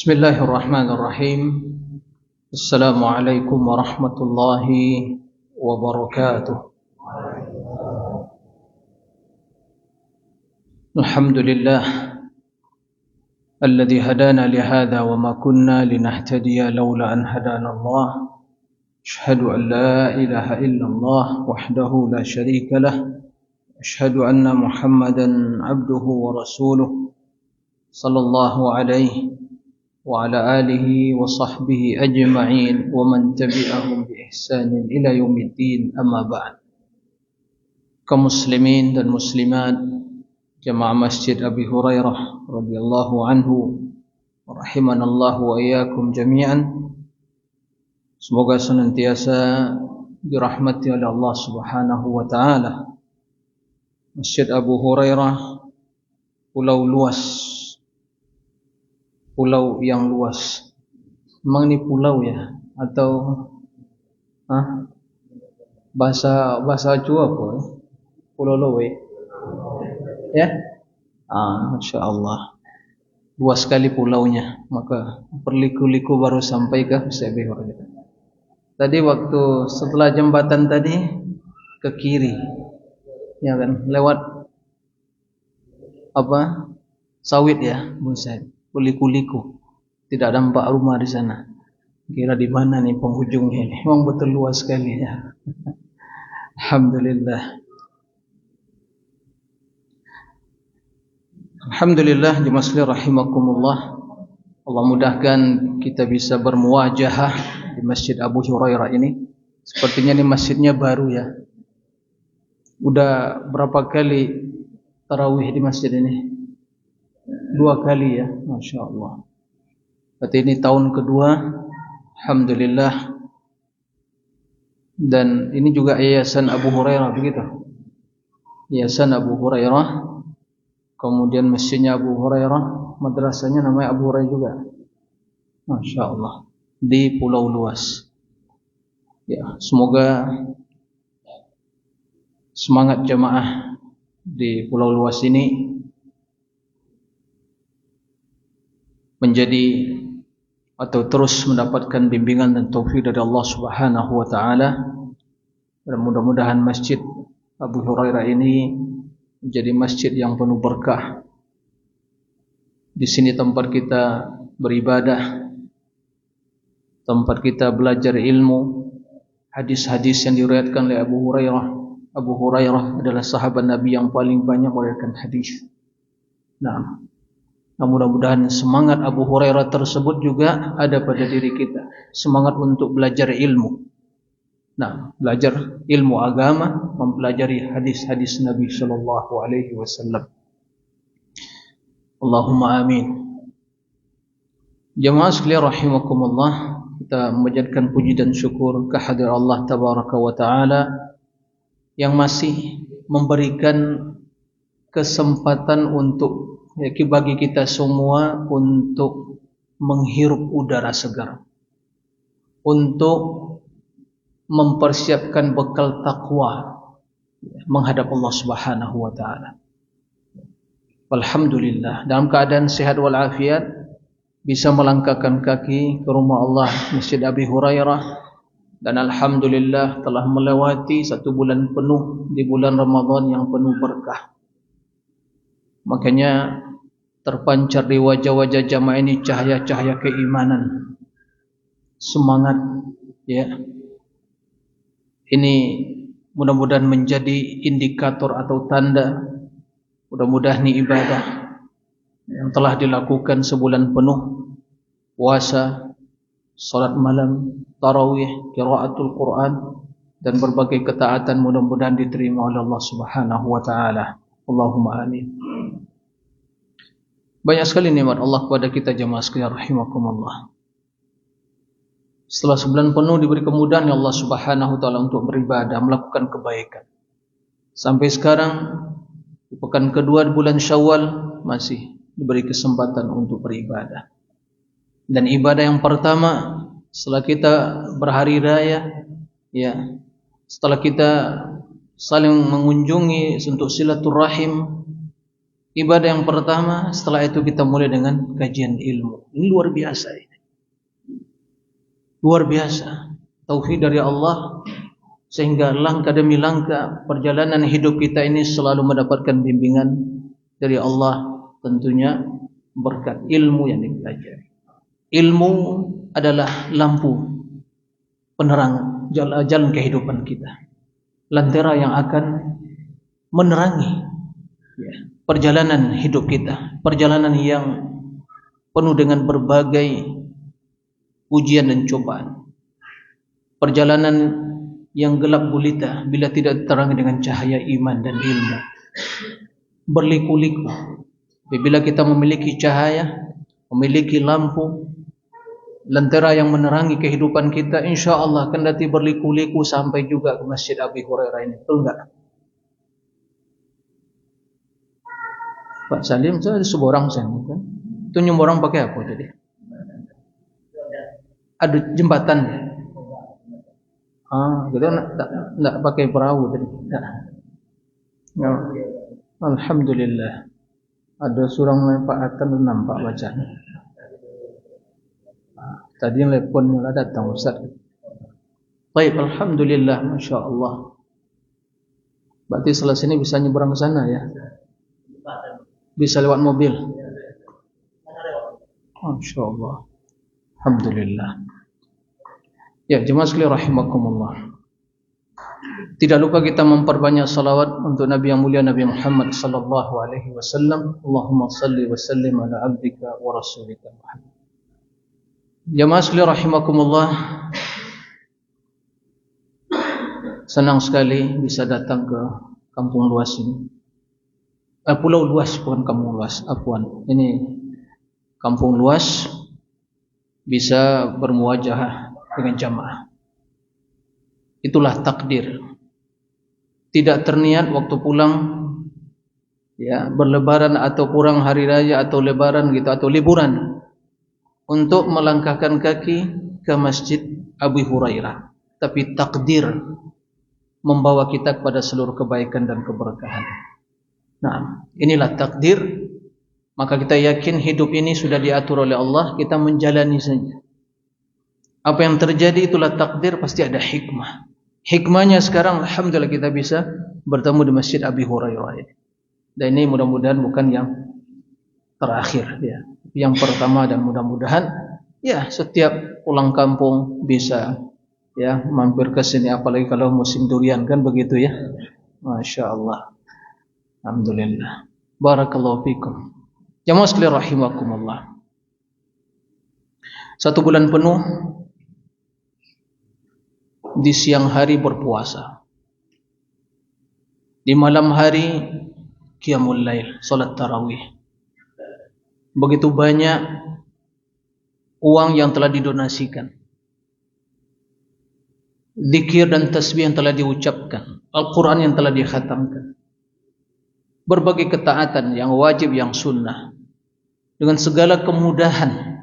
Bismillahirrahmanirrahim. Assalamualaikum warahmatullahi wabarakatuh. Alhamdulillah alladzi hadana li hadza wa ma kunna linahtadiya laula an hadana Allah. Asyhadu an la ilaha illallah wahdahu la syarika lah. Asyhadu anna Muhammadan abduhu wa rasuluh sallallahu alaihi wa ala alihi wa sahbihi ajma'in wa man tabi'ahum bi ihsanin ila yaumiddin, amma ba'd. Kaum muslimin dan muslimat jamaah Masjid Abi Hurairah radhiyallahu anhu, rahimanallahu wa iyyakum jami'an. Semoga senantiasa dirahmati oleh Allah Subhanahu wa taala. Masjid Abu Hurairah pulau luas, pulau yang luas. Memang ini pulau ya? Atau bahasa Jawa apa? Pulau Lowe ya? Masya Allah, luas sekali pulaunya. Maka berliku-liku baru sampai ke Masjid Abi Hurairah. Tadi waktu setelah jembatan tadi ke kiri, ya kan, lewat apa, sawit ya, Buset, berliku-liku, tidak nampak rumah di sana. Kira di mana nih penghujungnya ini? Memang betul luas sekali ya. Alhamdulillah. Alhamdulillah, jemaah sekalian rahimakumullah. Allah mudahkan kita bisa bermuwajahah di Masjid Abu Hurairah ini. Sepertinya ini masjidnya baru ya. Udah berapa kali tarawih di masjid ini? 2 kali ya, Masya Allah. Berarti ini tahun kedua, alhamdulillah. Dan ini juga Yayasan Abu Hurairah, begitu? Yayasan Abu Hurairah. Kemudian masjidnya Abu Hurairah, madrasahnya namanya Abu Hurairah juga. Masya Allah, di pulau luas. Ya, semoga semangat jamaah di pulau luas ini menjadi atau terus mendapatkan bimbingan dan taufik dari Allah Subhanahu wa taala. Dan mudah-mudahan Masjid Abu Hurairah ini menjadi masjid yang penuh berkah. Di sini tempat kita beribadah, tempat kita belajar ilmu, hadis-hadis yang diriwayatkan oleh Abu Hurairah. Abu Hurairah adalah sahabat Nabi yang paling banyak meriwayatkan hadis. Nah, mudah-mudahan semangat Abu Hurairah tersebut juga ada pada diri kita. Semangat untuk belajar ilmu. Nah, belajar ilmu agama, mempelajari hadis-hadis Nabi sallallahu alaihi wasallam. Allahumma amin. Jamaah sekalian rahimakumullah, kita memanjatkan puji dan syukur kehadirat Allah tabaraka wa taala yang masih memberikan kesempatan untuk bagi kita semua untuk menghirup udara segar, untuk mempersiapkan bekal takwa menghadap Allah Subhanahu wa taala. Alhamdulillah, dalam keadaan sehat walafiat bisa melangkahkan kaki ke rumah Allah Masjid Abi Hurairah, dan alhamdulillah telah melewati 1 bulan penuh di bulan Ramadan yang penuh berkah. Makanya terpancar di wajah-wajah jamaah ini cahaya-cahaya keimanan, semangat ya. Ini mudah-mudahan menjadi indikator atau tanda, mudah-mudahan ini ibadah yang telah dilakukan sebulan penuh, puasa, salat malam, tarawih, qiraatul Quran, dan berbagai ketaatan mudah-mudahan diterima oleh Allah Subhanahu wa taala. Allahumma amin. Banyak sekali nikmat Allah kepada kita jemaah sekalian rahimakumullah. Setelah sebulan penuh diberi kemudahan oleh Allah Subhanahu wa taala untuk beribadah, melakukan kebaikan. Sampai sekarang di pekan kedua di bulan Syawal masih diberi kesempatan untuk beribadah. Dan ibadah yang pertama setelah kita berhari raya, ya, setelah kita saling mengunjungi untuk silaturahim, Ibadah yang pertama, setelah itu kita mulai dengan kajian ilmu. Ini luar biasa ini. Luar biasa. Taufik dari Allah, sehingga langkah demi langkah perjalanan hidup kita ini selalu mendapatkan bimbingan dari Allah, tentunya berkat ilmu yang dipelajari. Ilmu adalah lampu penerang jalan kehidupan kita, lentera yang akan menerangi perjalanan hidup kita, perjalanan yang penuh dengan berbagai ujian dan cobaan, perjalanan yang gelap gulita bila tidak diterangi dengan cahaya iman dan ilmu, berliku-liku. Bila kita memiliki cahaya, memiliki lampu, lentera yang menerangi kehidupan kita, insya Allah kendati berliku-liku sampai juga ke Masjid Abi Hurairah ini. Betul enggak? Pak Salim, saya ada sebuah orang saya kan? Itu nyumbang orang pakai apa tadi? Ada jembatan. Kita enggak pakai perahu tadi. Ya. Alhamdulillah. Ada surang Pak Atan nampak bacaan. Tadi yang telepon mula datang Ustaz. Baik, alhamdulillah, masya Allah. Berarti setelah sini bisa nyebrang ke sana ya? Bisa lewat mobil. Masya Allah. Alhamdulillah. Ya, jemaah sekalian rahimakumullah. Tidak lupa kita memperbanyak salawat untuk Nabi yang mulia Nabi Muhammad sallallahu alaihi wasallam. Allahumma salli wa sallim ala abdika wa rasulika Muhammad. Jemaah sekalian rahimakumullah. Senang sekali bisa datang ke kampung luas ini. Pulau luas, bukan kampung luas, afwan. Ini kampung luas, bisa bermuajah dengan jamaah. Itulah takdir. Tidak terniat waktu pulang, ya, berlebaran atau kurang hari raya atau lebaran gitu atau liburan, untuk melangkahkan kaki ke Masjid Abi Hurairah. Tapi takdir membawa kita kepada seluruh kebaikan dan keberkahan. Nah, inilah takdir. Maka kita yakin hidup ini sudah diatur oleh Allah, kita menjalani saja. Apa yang terjadi itulah takdir, pasti ada hikmah. Hikmahnya sekarang alhamdulillah kita bisa bertemu di Masjid Abi Hurairah ini. Dan ini mudah-mudahan bukan yang terakhir ya. Yang pertama, dan mudah-mudahan ya setiap pulang kampung bisa ya mampir ke sini, apalagi kalau musim durian kan begitu ya. Masya Allah. Alhamdulillah. Barakallahu fikum. Jamaah sekalian rahimakumullah. 1 bulan penuh di siang hari berpuasa, di malam hari qiyamul lail, salat tarawih. Begitu banyak uang yang telah didonasikan, zikir dan tasbih yang telah diucapkan, Al-Quran yang telah dikhatamkan, berbagai ketaatan yang wajib, yang sunnah, dengan segala kemudahan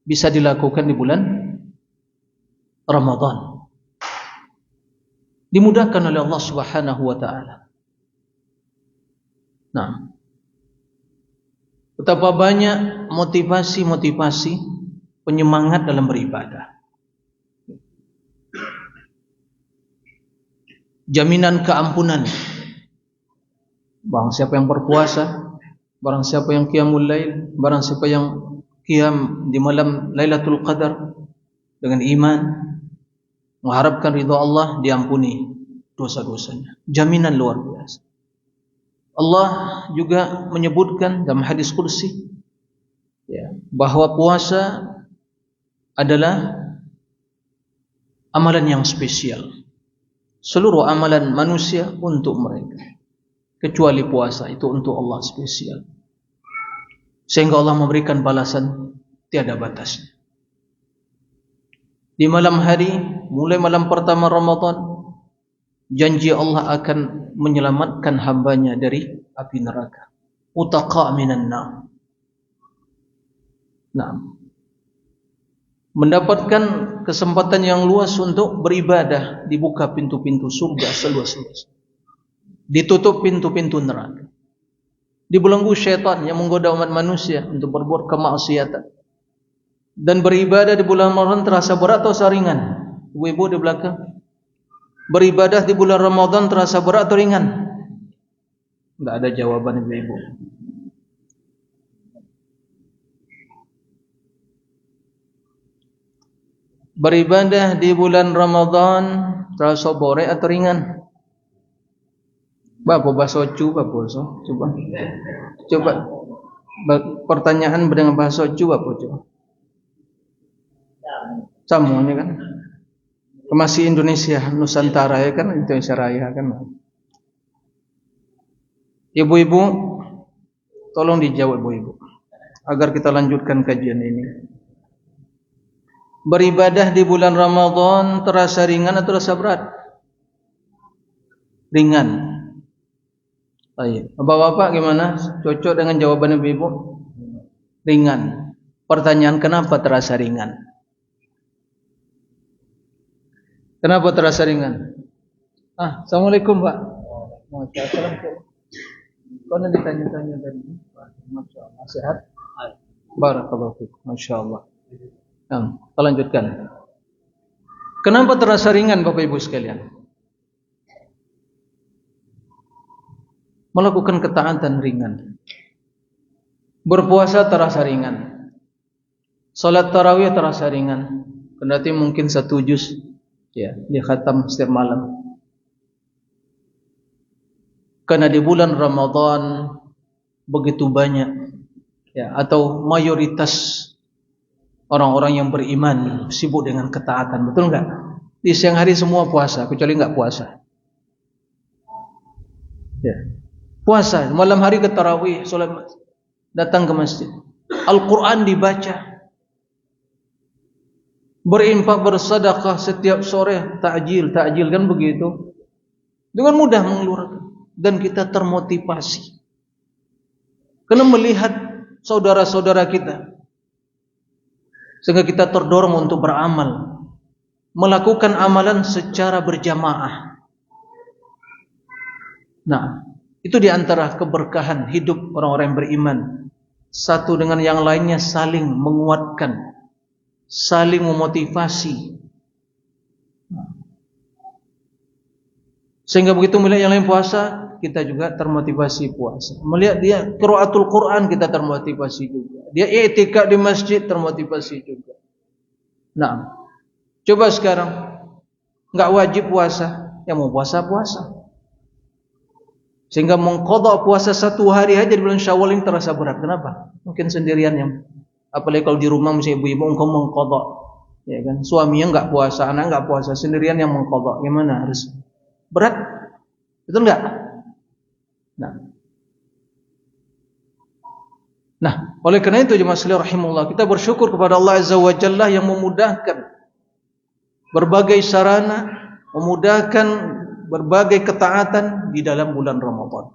bisa dilakukan di bulan Ramadan. Dimudahkan oleh Allah Subhanahu wa taala. Nah, betapa banyak motivasi-motivasi penyemangat dalam beribadah. Jaminan keampunan. Barang siapa yang berpuasa, barang siapa yang qiyamul lail, barang siapa yang qiyam di malam Lailatul Qadar dengan iman, mengharapkan ridha Allah, diampuni dosa-dosanya. Jaminan luar biasa. Allah juga menyebutkan dalam hadis qudsi ya, bahwa puasa adalah amalan yang spesial. Seluruh amalan manusia untuk mereka, kecuali puasa itu untuk Allah spesial. Sehingga Allah memberikan balasan tiada batasnya. Di malam hari, mulai malam pertama Ramadan, janji Allah akan menyelamatkan hambanya dari api neraka. Utaqa minan nar. Nah, mendapatkan kesempatan yang luas untuk beribadah, dibuka pintu-pintu surga seluas-luas, ditutup pintu-pintu neraka. dibelenggu syaitan yang menggoda umat manusia untuk berbuat kemaksiatan. Dan beribadah di bulan Ramadan terasa berat atau ringan? Ibu-ibu di belakang. Beribadah di bulan Ramadan terasa berat atau ringan? Tidak ada jawaban ibu-ibu. Beribadah di bulan Ramadan terasa berat atau ringan? Bapak bahasa cu, coba. Pertanyaan dengan bahasa cu, coba. Semuanya kan? Masih Indonesia Nusantara ya kan, Indonesia Raya kan. Ibu-ibu, tolong dijawab ibu-ibu agar kita lanjutkan kajian ini. Beribadah di bulan Ramadan terasa ringan atau terasa berat? Ringan. Baik. Bapak-bapak gimana? Cocok dengan jawaban ibu-ibu? Ringan. Pertanyaan, kenapa terasa ringan? Kenapa terasa ringan? Assalamualaikum Pak. Waalaikumsalam. Kau nanti ditanya-tanya tadi. Masya Allah. Sehat? Barakallahu fiik. Masya Allah. Kita lanjutkan. Kenapa terasa ringan Bapak Ibu sekalian? Melakukan ketaatan ringan. Berpuasa terasa ringan. Salat tarawih terasa ringan. Kendati mungkin 1 juz ya, dikhatam setiap malam. Karena di bulan Ramadan begitu banyak ya, atau mayoritas orang-orang yang beriman sibuk dengan ketaatan, betul enggak? Di siang hari semua puasa, kecuali enggak puasa. Ya. Puasa, malam hari ke tarawih, salat, datang ke masjid. Al-Quran dibaca. Berinfak, bersedekah setiap sore, takjil kan begitu. Dengan mudah mengeluarkan. Dan kita termotivasi. Karena melihat saudara-saudara kita. Sehingga kita terdorong untuk beramal. Melakukan amalan secara berjamaah. Nah, itu diantara keberkahan hidup orang-orang yang beriman. Satu dengan yang lainnya saling menguatkan. Saling memotivasi. Sehingga begitu melihat yang lain puasa, kita juga termotivasi puasa. Melihat dia qiraatul Quran, kita termotivasi juga. Dia i'tikaf di masjid, termotivasi juga. Nah, coba sekarang enggak wajib puasa, yang mau puasa. Sehingga mengqadha puasa 1 hari aja di bulan Syawal ini terasa berat. Kenapa? Mungkin sendirian yang, apalagi kalau di rumah misalnya ibu-ibu engkau mengqadha, ya kan? Suaminya enggak puasa, anak enggak puasa, sendirian yang mengqadha. Gimana? Harus berat. Betul enggak? Nah, oleh karena itu jemaah sekalian rahimahullah, kita bersyukur kepada Allah Azza wa Jalla yang memudahkan berbagai sarana, memudahkan berbagai ketaatan di dalam bulan Ramadan.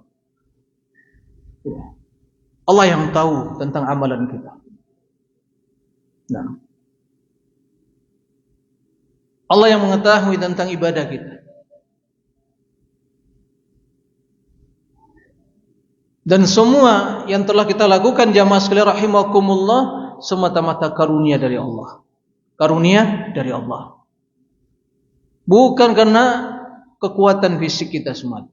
Allah yang tahu tentang amalan kita. Nah, Allah yang mengetahui tentang ibadah kita. Dan semua yang telah kita lakukan jamaah sekalian rahimakumullah semata-mata karunia dari Allah. Karunia dari Allah. Bukan karena kekuatan fisik kita semata.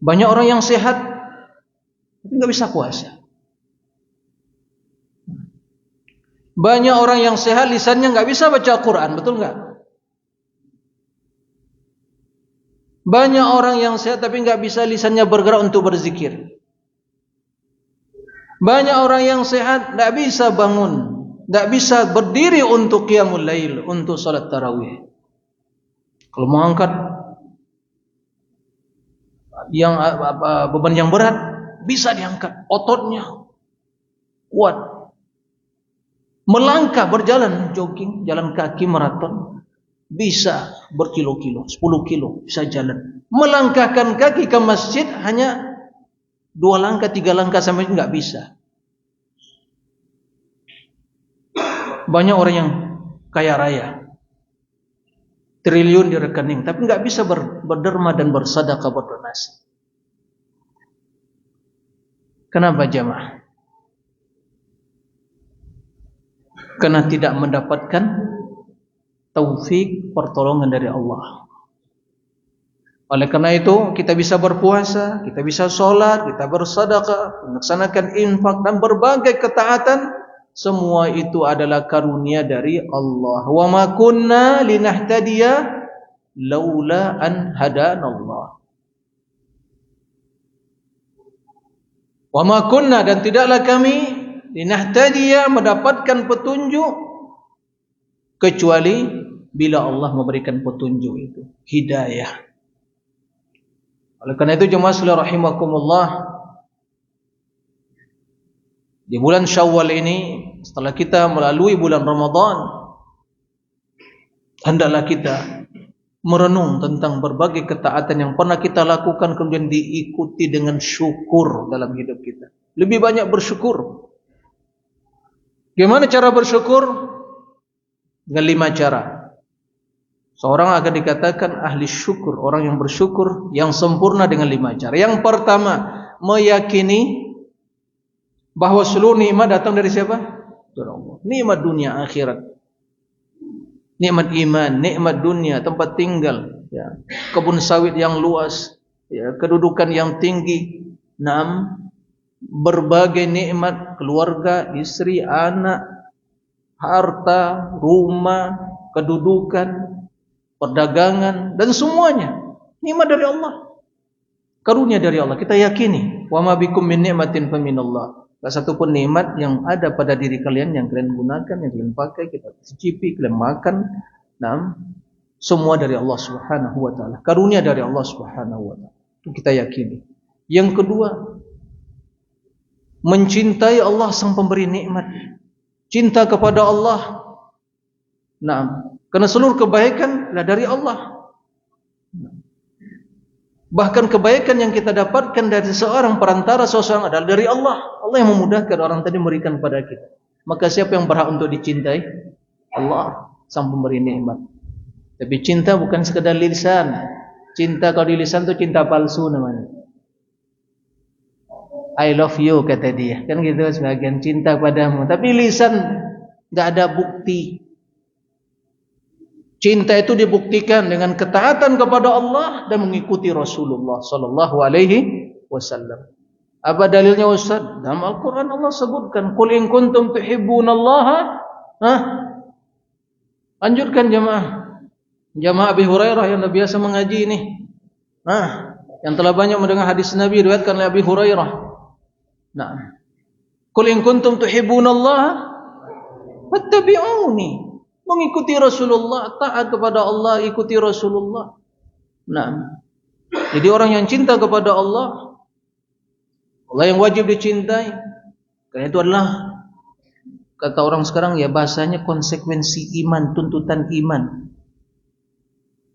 Banyak orang yang sehat tapi nggak bisa puasa. Banyak orang yang sehat lisannya nggak bisa baca Quran, betul nggak? Banyak orang yang sehat tapi nggak bisa lisannya bergerak untuk berzikir. Banyak orang yang sehat nggak bisa bangun, nggak bisa berdiri untuk qiyamul lail, untuk salat tarawih. Kalau mau angkat yang beban yang berat bisa diangkat, ototnya kuat. Melangkah, berjalan, jogging, jalan kaki, maraton, bisa berkilo-kilo, 10 kilo, bisa jalan. Melangkahkan kaki ke masjid hanya 2 langkah, 3 langkah sampai nggak bisa. Banyak orang yang kaya raya, triliun di rekening, tapi nggak bisa berderma dan bersedekah, berdonasi. Kenapa jamaah? Karena tidak mendapatkan taufik pertolongan dari Allah. Oleh karena itu kita bisa berpuasa, kita bisa sholat, kita bersedekah, melaksanakan infak dan berbagai ketaatan. Semua itu adalah karunia dari Allah. Wa ma kunna linahtadiya laula an hadanallah. Wa ma kunna, dan tidaklah kami linahtadiya mendapatkan petunjuk kecuali bila Allah memberikan petunjuk itu, hidayah. Oleh karena itu jemaah sekalian rahimakumullah, di bulan Syawal ini setelah kita melalui bulan Ramadan, hendaklah kita merenung tentang berbagai ketaatan yang pernah kita lakukan kemudian diikuti dengan syukur dalam hidup kita. Lebih banyak bersyukur. Gimana cara bersyukur? Dengan 5 cara. Seorang akan dikatakan ahli syukur, orang yang bersyukur yang sempurna dengan 5 cara. Yang pertama, meyakini bahwa seluruh nikmat datang dari siapa? Dari Allah. Nikmat dunia akhirat. Nikmat iman, nikmat dunia, tempat tinggal, ya, kebun sawit yang luas, ya, kedudukan yang tinggi, berbagai nikmat, keluarga, istri, anak, harta, rumah, kedudukan, perdagangan, dan semuanya nikmat dari Allah, karunia dari Allah. Kita yakini, wa ma bikum min ni'matin fa minallah. Tak satu pun nikmat yang ada pada diri kalian yang kalian gunakan, yang kalian pakai, kita cicipi, kalian makan, semua dari Allah Subhanahu wa taala. Karunia dari Allah Subhanahu wa taala. Itu kita yakini. Yang kedua, mencintai Allah sang pemberi nikmat. Cinta kepada Allah. Karena seluruh kebaikan adalah dari Allah. Bahkan kebaikan yang kita dapatkan dari seorang perantara seseorang adalah dari Allah. Allah yang memudahkan orang tadi memberikan kepada kita. Maka siapa yang berhak untuk dicintai? Allah, sang pemberi nikmat. Tapi cinta bukan sekedar lisan. Cinta kalau di lisan itu cinta palsu namanya. I love you kata dia. Kan gitu sebagian cinta padamu. Tapi lisan enggak ada bukti. Cinta itu dibuktikan dengan ketaatan kepada Allah dan mengikuti Rasulullah sallallahu alaihi wasallam. Apa dalilnya Ustaz? Dalam Al-Qur'an Allah sebutkan, "Qul in kuntum tuhibbunallaha." Lanjutkan jemaah. Jemaah Abi Hurairah yang biasa mengaji ini. Yang telah banyak mendengar hadis Nabi diriwayatkan oleh Abi Hurairah. Qul in kuntum tuhibbunallaha fattabi'uni. Mengikuti Rasulullah, taat kepada Allah, ikuti Rasulullah. Jadi orang yang cinta kepada Allah, Allah yang wajib dicintai. Karena itu adalah, kata orang sekarang ya bahasanya, konsekuensi iman, tuntutan iman.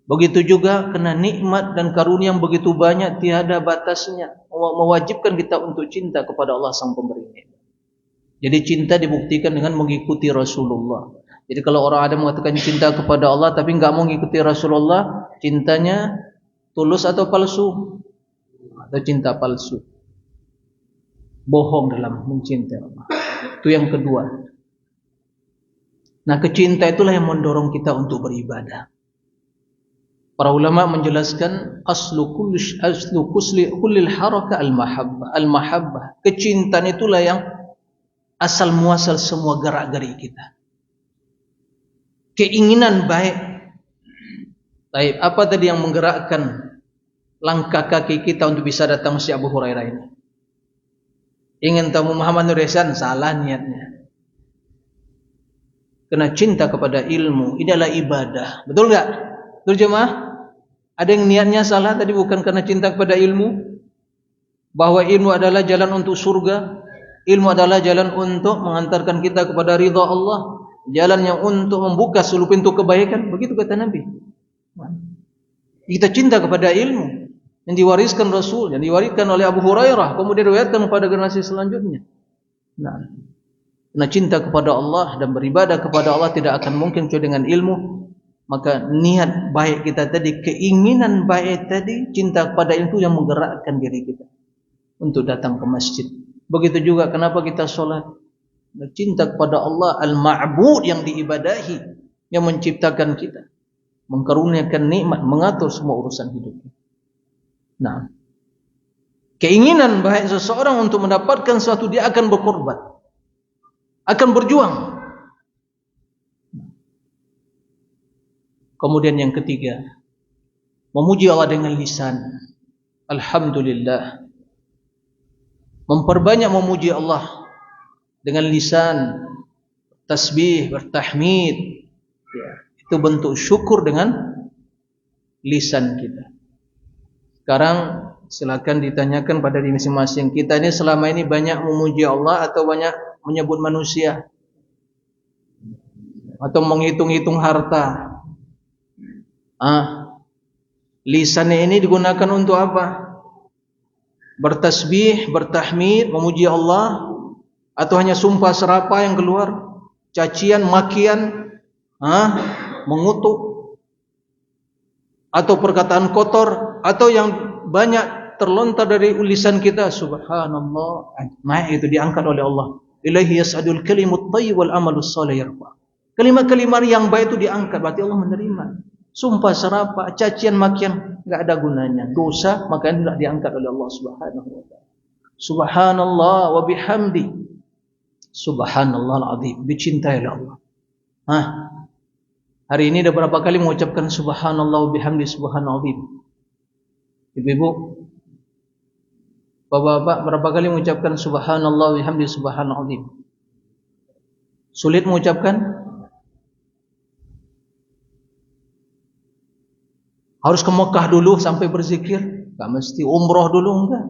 Begitu juga kena nikmat dan karunia yang begitu banyak tiada batasnya, mewajibkan kita untuk cinta kepada Allah sang pemberi nikmat. Jadi cinta dibuktikan dengan mengikuti Rasulullah. Jadi kalau orang ada mengatakan cinta kepada Allah tapi enggak mau mengikuti Rasulullah, cintanya tulus atau palsu? Atau cinta palsu. Bohong dalam mencintai Allah. Itu yang kedua. Nah, kecinta itulah yang mendorong kita untuk beribadah. Para ulama menjelaskan aslu kullil haraka al-mahabbah. Al-mahabbah, kecintaan itulah yang asal muasal semua gerak-gerik kita. Keinginan baik. Baik, apa tadi yang menggerakkan langkah kaki kita untuk bisa datang si Abu Hurairah ini? Ingin tahu Muhammad Nur Ihsan? Salah niatnya. Kena cinta kepada ilmu, ini adalah ibadah. Betul enggak? Betul jemaah? Ada yang niatnya salah tadi, bukan karena cinta kepada ilmu, bahwa ilmu adalah jalan untuk surga, ilmu adalah jalan untuk mengantarkan kita kepada ridha Allah, jalan yang untuk membuka seluruh pintu kebaikan. Begitu kata Nabi. Kita cinta kepada ilmu yang diwariskan Rasul, yang diwariskan oleh Abu Hurairah, kemudian diriwayatkan kepada generasi selanjutnya. Nah, cinta kepada Allah dan beribadah kepada Allah tidak akan mungkin kecuali dengan ilmu. Maka niat baik kita tadi, keinginan baik tadi, cinta kepada ilmu yang menggerakkan diri kita untuk datang ke masjid, Begitu juga kenapa kita sholat. Cinta kepada Allah al-ma'bud yang diibadahi, yang menciptakan kita, mengkaruniakan nikmat, mengatur semua urusan hidup. Nah, keinginan baik seseorang untuk mendapatkan sesuatu, dia akan berkorban, akan berjuang. Kemudian yang ketiga, memuji Allah dengan lisan. Alhamdulillah. Memperbanyak memuji Allah dengan lisan, tasbih, bertahmid. Ya, itu bentuk syukur dengan lisan kita. Sekarang silakan ditanyakan pada diri masing-masing. Kita ini selama ini banyak memuji Allah atau banyak menyebut manusia? Atau menghitung-hitung harta? Lisannya ini digunakan untuk apa? Bertasbih, bertahmid, memuji Allah, atau hanya sumpah serapah yang keluar, cacian, makian, mengutuk, atau perkataan kotor, atau yang banyak terlontar dari lisan kita, subhanallah, naik itu diangkat oleh Allah. Ilaihi yas'adul kalimut thayyib wal amalus shalih yarfa. Kalimat-kalimat yang baik itu diangkat, berarti Allah menerima. Sumpah serapah, cacian, makian, enggak ada gunanya, dosa, makanya tidak diangkat oleh Allah Subhanahu wa taala. Subhanallah wa bihamdi. Subhanallah al-azim, dicintai oleh Allah. Hari ini ada berapa kali mengucapkan subhanallah wa bihamdi subhanal azim? Ibu-ibu, bapak-bapak, berapa kali mengucapkan subhanallah wa bihamdi subhanal azim? Sulit mengucapkan? Harus ke Mekah dulu sampai berzikir? Enggak mesti. Umroh dulu enggak.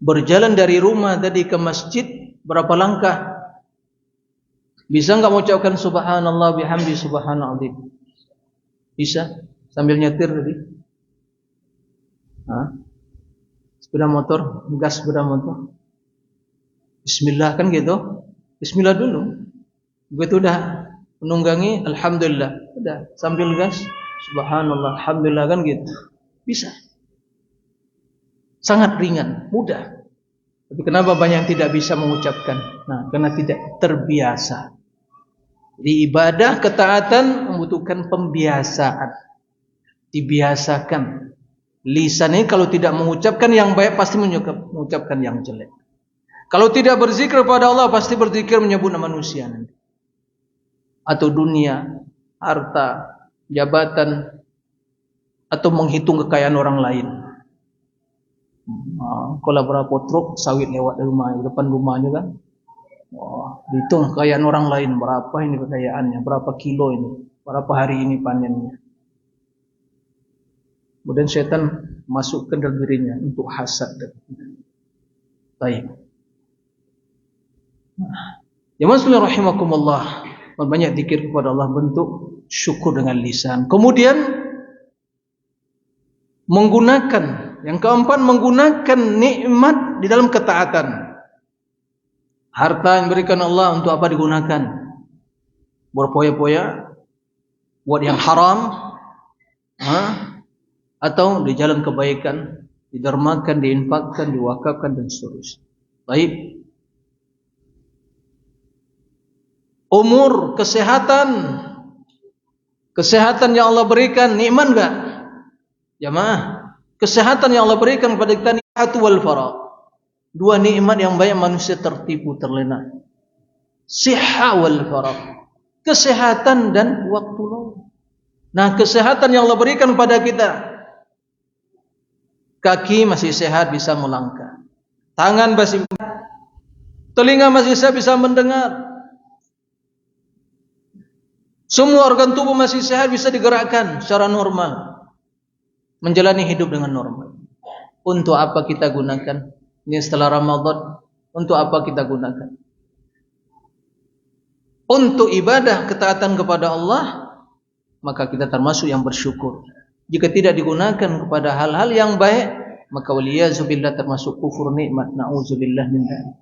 Berjalan dari rumah tadi ke masjid berapa langkah? Bisa enggak mengucapkan subhanallah bihamdi subhanal azim? Bisa? Sambil nyetir tadi? Sepeda motor, gas sepeda motor. Bismillah kan gitu? Bismillah dulu. Begitu udah menunggangi, alhamdulillah. Udah sambil gas, subhanallah, alhamdulillah kan gitu. Bisa. Sangat ringan, mudah. Tapi kenapa banyak yang tidak bisa mengucapkan? Karena tidak terbiasa. Di ibadah ketaatan membutuhkan pembiasaan. Dibiasakan. Lisan ini kalau tidak mengucapkan yang baik pasti mengucapkan yang jelek. Kalau tidak berzikir kepada Allah pasti berzikir menyebut nama manusia nanti. Atau dunia, harta, jabatan, atau menghitung kekayaan orang lain. Kalau berapa truk sawit lewat depan rumahnya kan? Dihitung kekayaan orang lain, berapa ini kekayaannya, berapa kilo ini, berapa hari ini panennya. Kemudian setan masuk ke dalam dirinya untuk hasad. Baik. Ya muslimin rahimakumullah. Banyak zikir kepada Allah, bentuk syukur dengan lisan. Kemudian menggunakan, yang keempat, menggunakan nikmat di dalam ketaatan. Harta yang diberikan Allah untuk apa digunakan? Berpoya-poya, buat yang haram, atau di jalan kebaikan, didermakan, diinfakkan, diwakafkan dan seterusnya. Baik. Umur, kesehatan yang Allah berikan, nikmat enggak? Jamaah, kesehatan yang Allah berikan kepada kita, nikmat wal faragh. Dua nikmat yang banyak manusia tertipu, terlena. Sihha wal faragh. Kesehatan dan waktu luang. Kesehatan yang Allah berikan kepada kita, kaki masih sehat bisa melangkah, tangan masih, telinga masih sehat bisa mendengar. Semua organ tubuh masih sehat, bisa digerakkan secara normal, menjalani hidup dengan normal. Untuk apa kita gunakan? Ini setelah Ramadan, untuk apa kita gunakan? Untuk ibadah ketaatan kepada Allah, maka kita termasuk yang bersyukur. Jika tidak digunakan kepada hal-hal yang baik, maka waliyazubillah termasuk kufur nikmat. Na'udzubillah min dzalik.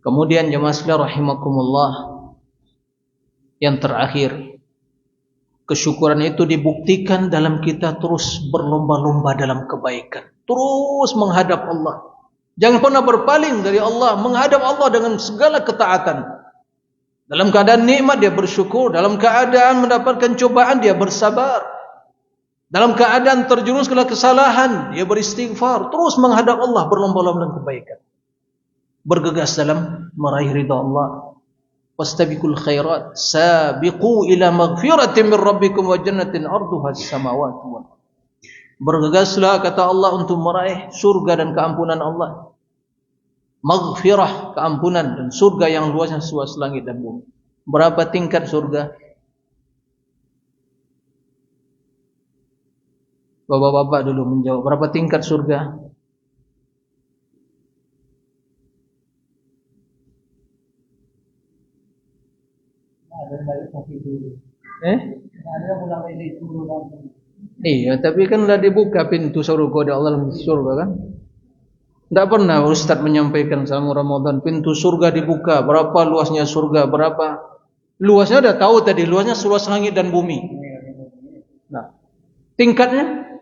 Kemudian jemaah sekalian rahimakumullah, yang terakhir, kesyukuran itu dibuktikan dalam kita terus berlomba-lomba dalam kebaikan. terus menghadap Allah. Jangan pernah berpaling dari Allah, menghadap Allah dengan segala ketaatan. Dalam keadaan nikmat dia bersyukur, dalam keadaan mendapatkan cobaan dia bersabar. Dalam keadaan terjerumus ke kesalahan dia beristighfar, terus menghadap Allah, berlomba-lomba dalam kebaikan. Bergegas dalam meraih ridha Allah. Fastabiqul khairat, sabiqu ila maghfiratin min rabbikum wa jannatin arduha as-samawati wal ardh. Bergegaslah kata Allah untuk meraih surga dan keampunan Allah. Maghfirah, keampunan, dan surga yang luasnya seluas langit dan bumi. Berapa tingkat surga? Bapak-bapak dulu menjawab. Berapa tingkat surga? Iya, tapi kan udah dibuka pintu surga oleh Allah dalam surga kan? Tidak pernah Ustaz menyampaikan selama Ramadan pintu surga dibuka, berapa luasnya surga, berapa luasnya udah tahu tadi, luasnya seluas langit dan bumi. Nah, tingkatnya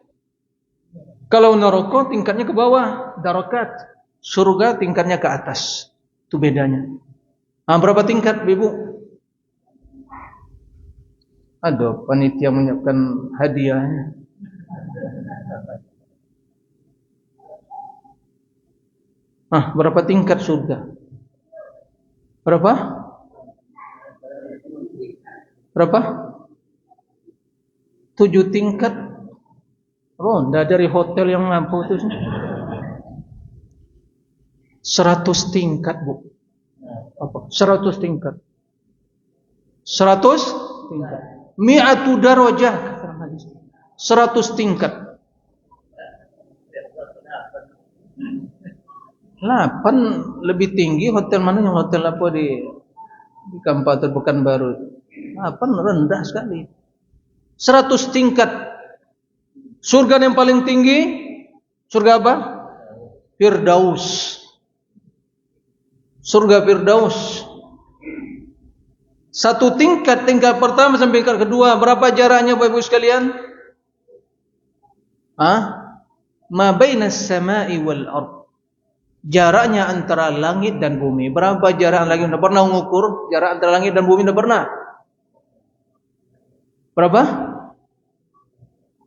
kalau neraka tingkatnya ke bawah, darakat. Surga tingkatnya ke atas. Itu bedanya. Nah, berapa tingkat, Ibu? Ada panitia menyiapkan hadiahnya. Berapa tingkat surga? Berapa? Berapa? 7 tingkat. Ronda dari hotel yang mampu itu. 100 tingkat, Bu. Apa? 100 tingkat. 100 tingkat. Mi'atu darajah. 100 tingkat. 8 lebih tinggi hotel mana yang hotel apa di Kampar Pekanbaru? 8 rendah sekali. 100 tingkat. Surga yang paling tinggi surga apa? Firdaus. Surga Firdaus. 1 tingkat, tingkat pertama sampai tingkat kedua, berapa jaraknya Bapak Ibu sekalian? Ma bainas sama'i wal ardh. Jaraknya antara langit dan bumi. Berapa jarak langit? Sudah pernah mengukur jarak antara langit dan bumi? Sudah pernah? Berapa?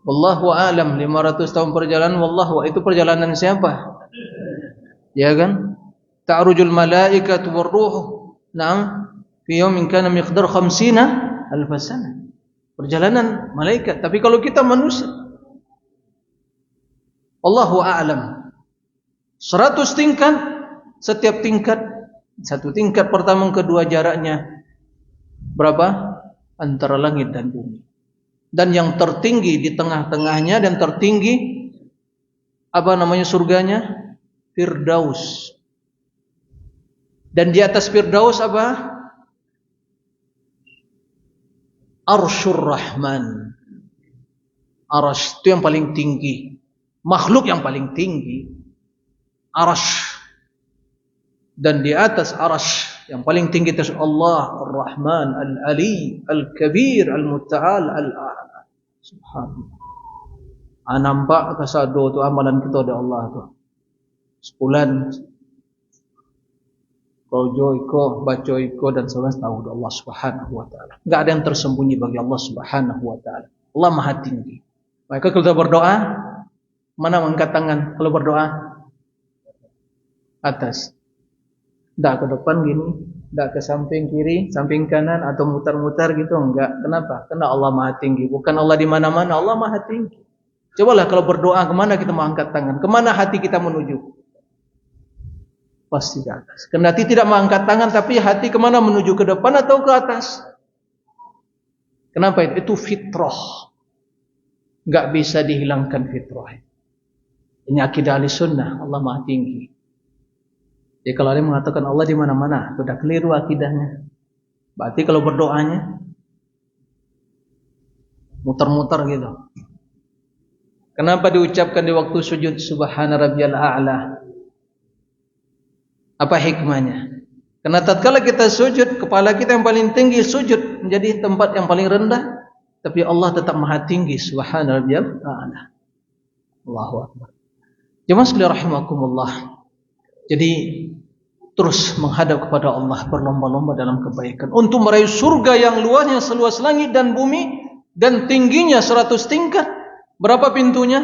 Wallahu a'lam. 500 tahun perjalanan. Wallahu, itu perjalanan siapa? Ya kan? Ta'rujul malaikatu warruh. Naam. Fi yawmin kana miqdar 50 alf sanah. Perjalanan malaikat. Tapi kalau kita manusia, Allahu a'lam. 100 tingkat, setiap tingkat, 1 tingkat pertama kedua jaraknya berapa? Antara langit dan bumi. Dan yang tertinggi di tengah-tengahnya dan tertinggi apa namanya surganya? Firdaus. Dan di atas Firdaus apa? Arsyur Rahman. Arasy itu yang paling tinggi. Makhluk yang paling tinggi. Arash. Dan di atas arash yang paling tinggi itu Allah Ar-Rahman Al-Ali Al-Kabir Al-Muta'al Al-A'la. Subhanallah. Nampak kasado tu amalan kita ada Allah tu. Sebulan rojo iko, baca iko dan sebelas tahu Allah Subhanahu wa taala. Enggak ada yang tersembunyi bagi Allah Subhanahu wa taala. Allah Maha tinggi. Maka kalau kita berdoa, mana mengangkat tangan kalau berdoa? Atas. Tidak ke depan gini, tidak ke samping kiri, samping kanan atau mutar-mutar gitu, enggak. Kenapa? Karena Allah Maha tinggi. Bukan Allah di mana-mana, Allah Maha tinggi. Cobalah kalau berdoa, kemana kita mau angkat tangan? Kemana hati kita menuju? Pasti ke atas. Kendati tidak mengangkat tangan, tapi hati kemana menuju? Ke depan atau ke atas? Kenapa itu? Itu fitrah. Enggak bisa dihilangkan fitrah. Ini akidah Ahlussunnah, Allah Maha tinggi. Jadi kalau ada yang mengatakan Allah di mana-mana, sudah keliru akidahnya. Berarti kalau berdoanya muter-muter gitu. Kenapa diucapkan di waktu sujud Subhana rabbiyal a'la? Apa hikmahnya? Karena tatkala kita sujud, kepala kita yang paling tinggi sujud menjadi tempat yang paling rendah, tapi Allah tetap Maha tinggi. Subhana rabbiyal a'la. Allahu akbar. Jemaah sekalian rahimakumullah. Jadi terus menghadap kepada Allah, berlomba-lomba dalam kebaikan untuk meraih surga yang luasnya seluas langit dan bumi dan tingginya 100 tingkat. Berapa pintunya?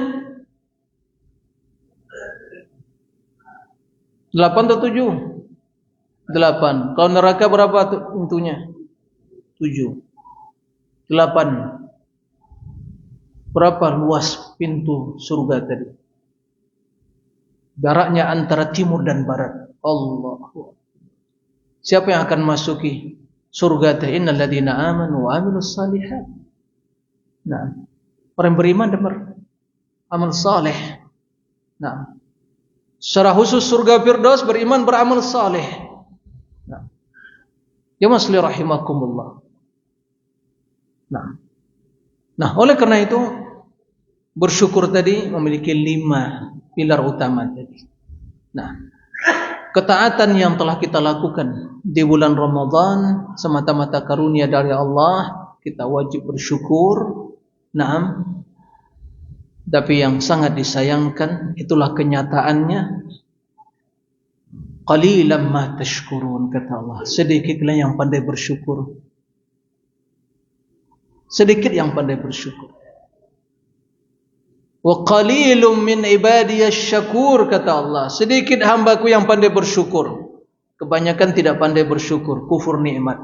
8 atau 7? 8. Kalau neraka berapa pintunya? 7. 8. Berapa luas pintu surga tadi? Jaraknya antara timur dan barat. Allah. Siapa yang akan masuki surga teh? Innal ladzina amanu wa amilus shalihat. Nah, orang beriman dan beramal saleh. Nah, secara khusus surga Firdaus beriman beramal saleh. Nah, ya masli rahimakumullah. Nah, oleh karena itu bersyukur tadi memiliki 5 pilar utama tadi. Nah, ketaatan yang telah kita lakukan di bulan Ramadan semata-mata karunia dari Allah, kita wajib bersyukur. Naam. Tapi yang sangat disayangkan itulah kenyataannya. Qalilan ma tashkurun, kata Allah. Sedikitlah yang pandai bersyukur. Sedikit yang pandai bersyukur. Wa qalilum min ibadiyasy syakur, kata Allah. Sedikit hambaku yang pandai bersyukur. Kebanyakan tidak pandai bersyukur, kufur nikmat.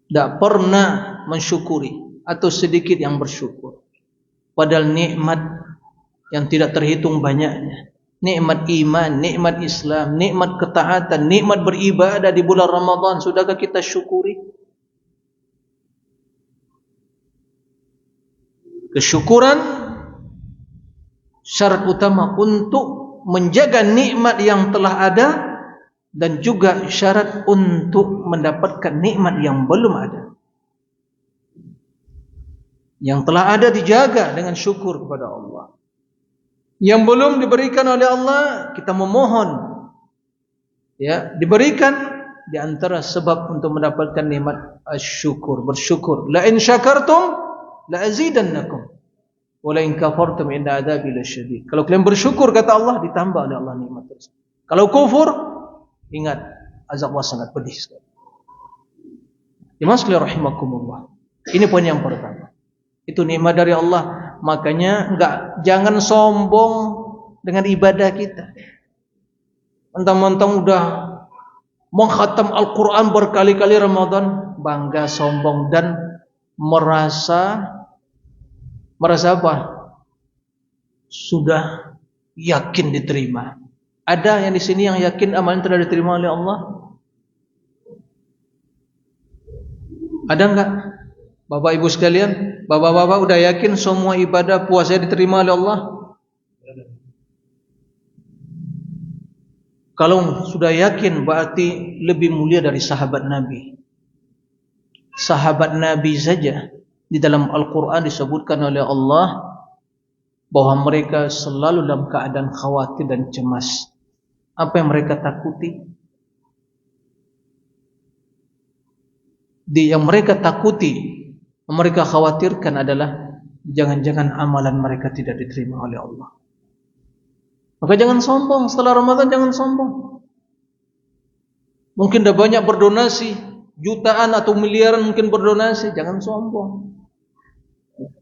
Tidak pernah mensyukuri atau sedikit yang bersyukur. Padahal nikmat yang tidak terhitung banyaknya. Nikmat iman, nikmat Islam, nikmat ketaatan, nikmat beribadah di bulan Ramadan. Sudahkah kita syukuri? Kesyukuran syarat utama untuk menjaga nikmat yang telah ada dan juga syarat untuk mendapatkan nikmat yang belum ada. Yang telah ada dijaga dengan syukur kepada Allah. Yang belum diberikan oleh Allah, kita memohon ya, diberikan di antara sebab untuk mendapatkan nikmat syukur, bersyukur. La in syakartum la azidannakum wa la in kafartum inna adzabi lasyadid. Kalau kalian bersyukur, kata Allah, ditambah oleh Allah nikmat tersebut. Kalau kufur, ingat azab Allah sangat pedih sekali. Jemaah sekalian rahimakumullah. Ini poin yang pertama. Itu nikmat dari Allah. Makanya jangan sombong dengan ibadah kita. Mentang-mentang udah mengkhatam Al-Quran berkali-kali Ramadan, bangga, sombong dan merasa apa? Sudah yakin diterima. Ada yang di sini yang yakin amalan telah diterima oleh Allah? Ada enggak? Bapak ibu sekalian, bapak-bapak udah yakin semua ibadah puasa diterima oleh Allah? Kalau sudah yakin berarti lebih mulia dari sahabat Nabi. Sahabat Nabi saja di dalam Al-Quran disebutkan oleh Allah bahwa mereka selalu dalam keadaan khawatir dan cemas. Apa yang mereka takuti? Yang mereka takuti, mereka khawatirkan adalah jangan-jangan amalan mereka tidak diterima oleh Allah. Maka jangan sombong, setelah Ramadan jangan sombong. Mungkin dah banyak berdonasi, jutaan atau miliaran mungkin berdonasi, jangan sombong.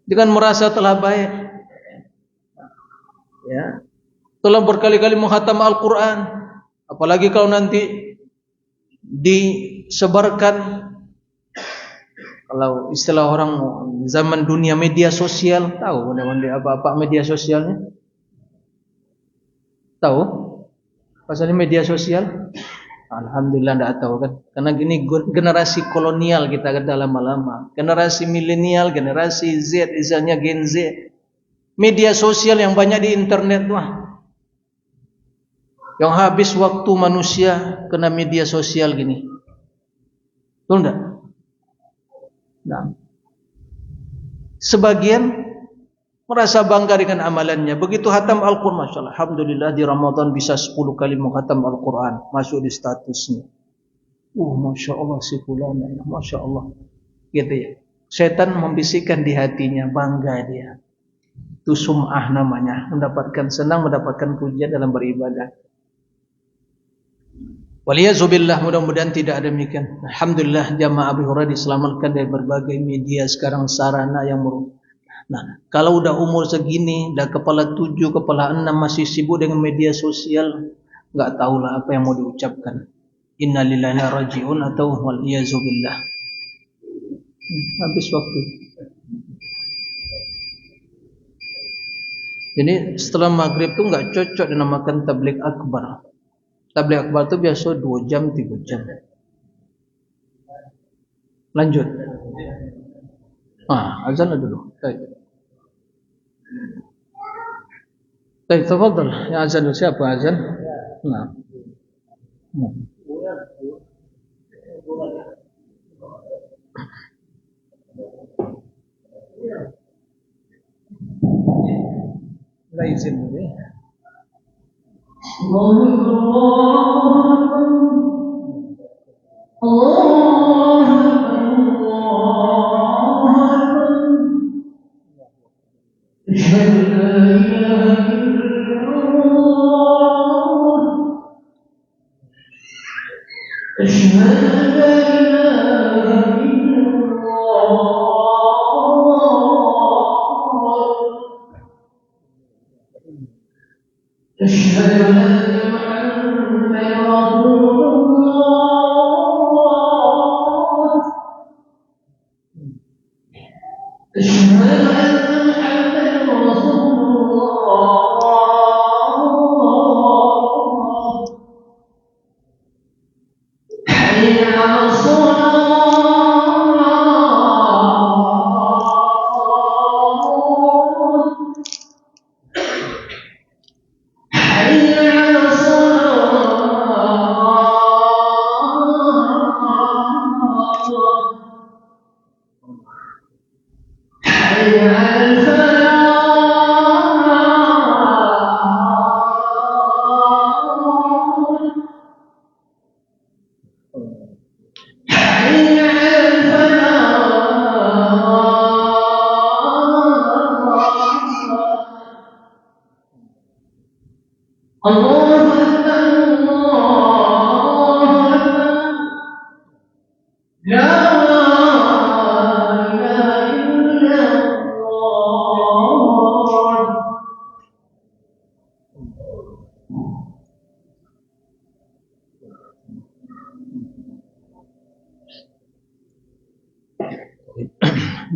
Jangan merasa telah baik. Ya. Telah berkali-kali menghatam Al-Quran. Apalagi kalau nanti disebarkan, kalau istilah orang zaman dunia media sosial, tahu apa media sosialnya? Tahu? Pasalnya media sosial? Alhamdulillah tidak tahu kan? Karena ini generasi kolonial kita kan lama-lama. Generasi milenial, generasi Z, misalnya Gen Z. Media sosial yang banyak di internet wah. Yang habis waktu manusia kena media sosial gini. Betul enggak? Nah, sebagian merasa bangga dengan amalannya. Begitu hatam Al-Quran, Masya Allah, alhamdulillah di Ramadan bisa 10 kali menghatam Al-Quran, masuk di statusnya. Masya Allah si fulana, Masya Allah. Gitu ya. Setan membisikkan di hatinya, bangga dia. Itu sum'ah namanya, senang mendapatkan pujian dalam beribadah. Waliyazubillah, mudah-mudahan tidak demikian. Alhamdulillah jamaah Abi Hurairah diselamatkan dari berbagai media sekarang sarana yang merupakan. Nah, kalau udah umur segini, udah kepala 7, kepala 6 masih sibuk dengan media sosial, nggak tahulah apa yang mau diucapkan. Innalillahi wa inna ilaihi raji'un atau waliyazubillah. Habis waktu. Jadi setelah maghrib itu nggak cocok dinamakan tabligh akbar. Tabligh akbar itu biasa 2 jam, 3 jam. Lanjut. Azan dulu. Baik, tafadhal. Ya azan siapa azan? Nah. La izin dulu ya.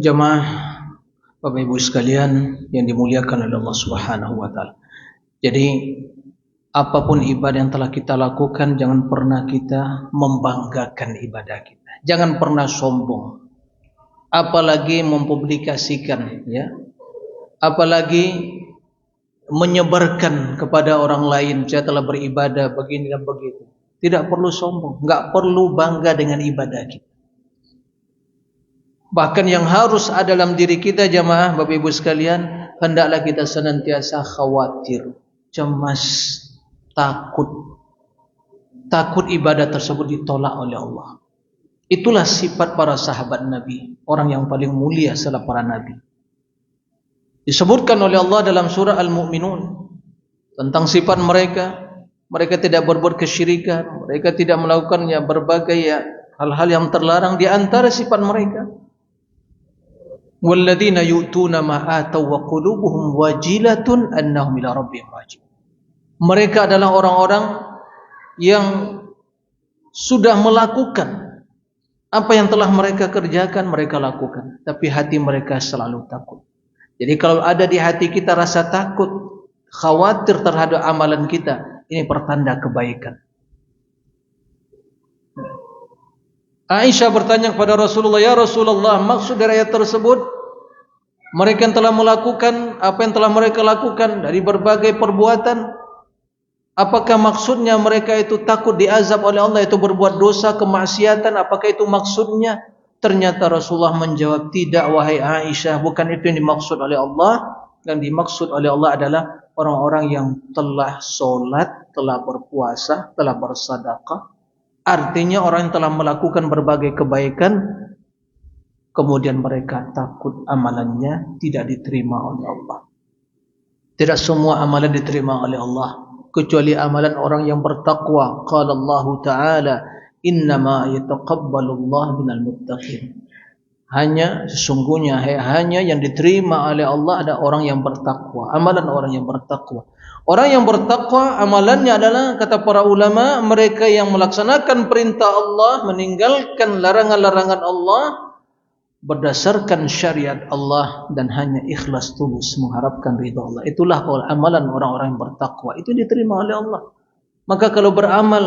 Jemaah Bapak Ibu sekalian yang dimuliakan oleh Allah Subhanahu wa taala. Jadi apapun ibadah yang telah kita lakukan, jangan pernah kita membanggakan ibadah kita. Jangan pernah sombong. Apalagi mempublikasikan, ya. Apalagi menyebarkan kepada orang lain, saya telah beribadah begini dan begitu. Tidak perlu sombong, enggak perlu bangga dengan ibadah kita. Bahkan yang harus ada dalam diri kita jamaah Bapak Ibu sekalian, hendaklah kita senantiasa khawatir, cemas, takut ibadah tersebut ditolak oleh Allah. Itulah sifat para sahabat Nabi, orang yang paling mulia setelah para Nabi. Disebutkan oleh Allah dalam surah Al-Mu'minun tentang sifat mereka. Mereka tidak berbuat kesyirikan, mereka tidak melakukannya berbagai hal-hal yang terlarang. Di antara sifat mereka, walladzina yu'tuna ma ataw wa qulubuhum wajilatun annahum ila rabbihim raji'un. Mereka adalah orang-orang yang sudah melakukan apa yang telah mereka kerjakan, mereka lakukan, tapi hati mereka selalu takut. Jadi kalau ada di hati kita rasa takut, khawatir terhadap amalan kita, ini pertanda kebaikan. Aisyah bertanya kepada Rasulullah, "Ya Rasulullah, maksud dari ayat tersebut, mereka yang telah melakukan apa yang telah mereka lakukan dari berbagai perbuatan, apakah maksudnya mereka itu takut diazab oleh Allah, itu berbuat dosa, kemaksiatan, apakah itu maksudnya?" Ternyata Rasulullah menjawab, "Tidak wahai Aisyah, bukan itu yang dimaksud oleh Allah. Yang dimaksud oleh Allah adalah orang-orang yang telah sholat, telah berpuasa, telah bersedekah." Artinya orang yang telah melakukan berbagai kebaikan, kemudian mereka takut amalannya tidak diterima oleh Allah. Tidak semua amalan diterima oleh Allah kecuali amalan orang yang bertakwa. Qala Allah Ta'ala, innama yataqabbalu Allah minal muttaqin. Sesungguhnya hanya yang diterima oleh Allah ada orang yang bertakwa, amalan orang yang bertakwa. Orang yang bertakwa amalannya adalah, kata para ulama, mereka yang melaksanakan perintah Allah, meninggalkan larangan-larangan Allah berdasarkan syariat Allah dan hanya ikhlas tulus mengharapkan ridha Allah. Itulah amalan orang-orang yang bertakwa, itu diterima oleh Allah. Maka kalau beramal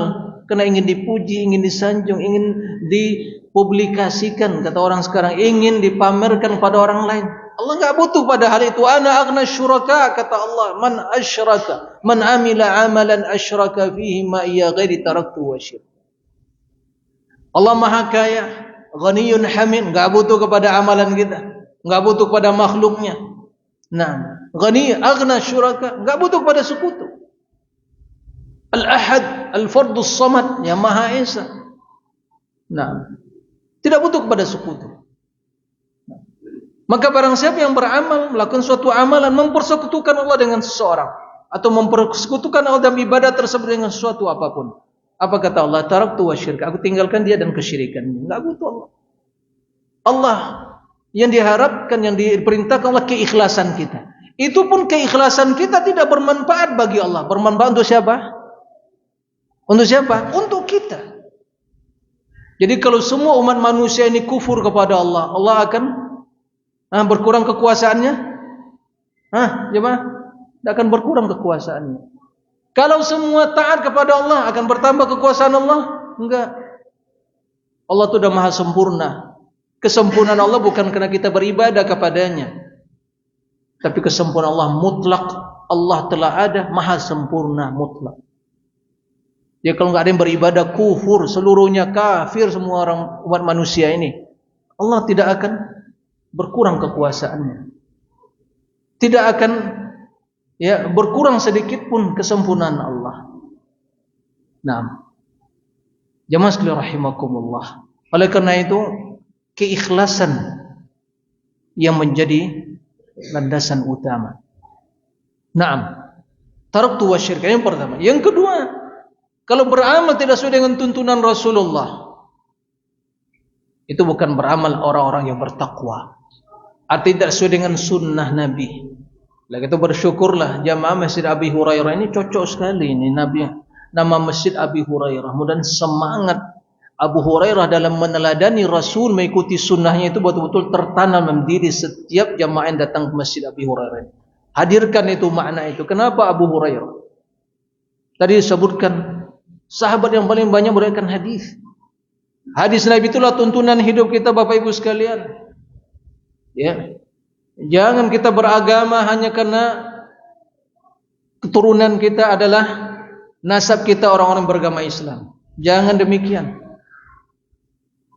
karena ingin dipuji, ingin disanjung, ingin dipublikasikan, kata orang sekarang, ingin dipamerkan pada orang lain, Allah enggak butuh pada hal itu. Ana aghna syuraka, kata Allah, man asyraka, man amila amalan asyraka fihi ma iya ghairi taraktu wa syirk. Allah Maha Kaya, Ghaniyun Hamid, enggak butuh kepada amalan kita, enggak butuh kepada makhluknya. Nah, Ghani aghna syuraka, enggak butuh kepada sekutu. Al-Ahad, Al-Fardus Samad, yang Maha Esa. Nah, tidak butuh kepada sekutu. Maka barang siapa yang beramal, melakukan suatu amalan, mempersekutukan Allah dengan seseorang, atau mempersekutukan Allah dalam ibadah tersebut dengan sesuatu apapun, apa kata Allah? Taraktu wa syirka, aku tinggalkan dia dan kesyirikannya. Enggak butuh Allah. Allah yang diharapkan, yang diperintahkan Allah, keikhlasan kita. Itu pun keikhlasan kita tidak bermanfaat bagi Allah. Bermanfaat untuk siapa? Untuk siapa? Untuk kita. Jadi kalau semua umat manusia ini kufur kepada Allah, Allah akan berkurang kekuasaannya? Jemaah, tidak akan berkurang kekuasaannya. Kalau semua taat kepada Allah, akan bertambah kekuasaan Allah? Enggak. Allah itu sudah maha sempurna. Kesempurnaan Allah bukan karena kita beribadah kepadanya, tapi kesempurnaan Allah mutlak. Allah telah ada, maha sempurna, mutlak. Ya, kalau nggak ada yang beribadah, kufur, seluruhnya kafir semua orang umat manusia ini, Allah tidak akan berkurang kekuasaannya. Tidak akan berkurang sedikit pun kesempurnaan Allah. Nah, jamaah sekalian rahimakumullah. Oleh karena itu, keikhlasan yang menjadi landasan utama. Naam. Taraktu wa syirka, yang pertama. Yang kedua, kalau beramal tidak sesuai dengan tuntunan Rasulullah, itu bukan beramal orang-orang yang bertakwa. Atau tidak sesuai dengan sunnah Nabi. Lagi itu bersyukurlah jamaah Masjid Abi Hurairah ini cocok sekali ini Nabi. Nama Masjid Abi Hurairah. Mudah semangat Abu Hurairah dalam meneladani Rasul, mengikuti sunnahnya itu betul-betul tertanam dalam diri setiap jamaah yang datang ke Masjid Abi Hurairah. Hadirkan itu makna itu. Kenapa Abu Hurairah? Tadi disebutkan sahabat yang paling banyak meriwayatkan hadis. Hadis Nabi itulah tuntunan hidup kita, Bapak Ibu sekalian. Ya. Jangan kita beragama hanya karena keturunan kita adalah nasab kita orang-orang beragama Islam. Jangan demikian.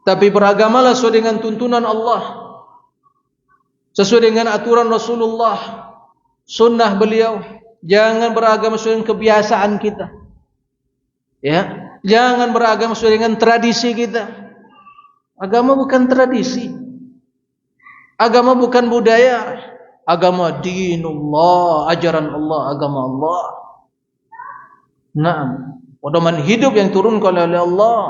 Tapi beragamalah sesuai dengan tuntunan Allah, sesuai dengan aturan Rasulullah, sunnah beliau. Jangan beragama sesuai dengan kebiasaan kita. Ya, jangan beragama sesuai dengan tradisi kita. Agama bukan tradisi. Agama bukan budaya. Agama dinullah, ajaran Allah, agama Allah. Naam, pedoman hidup yang turunkan oleh Allah.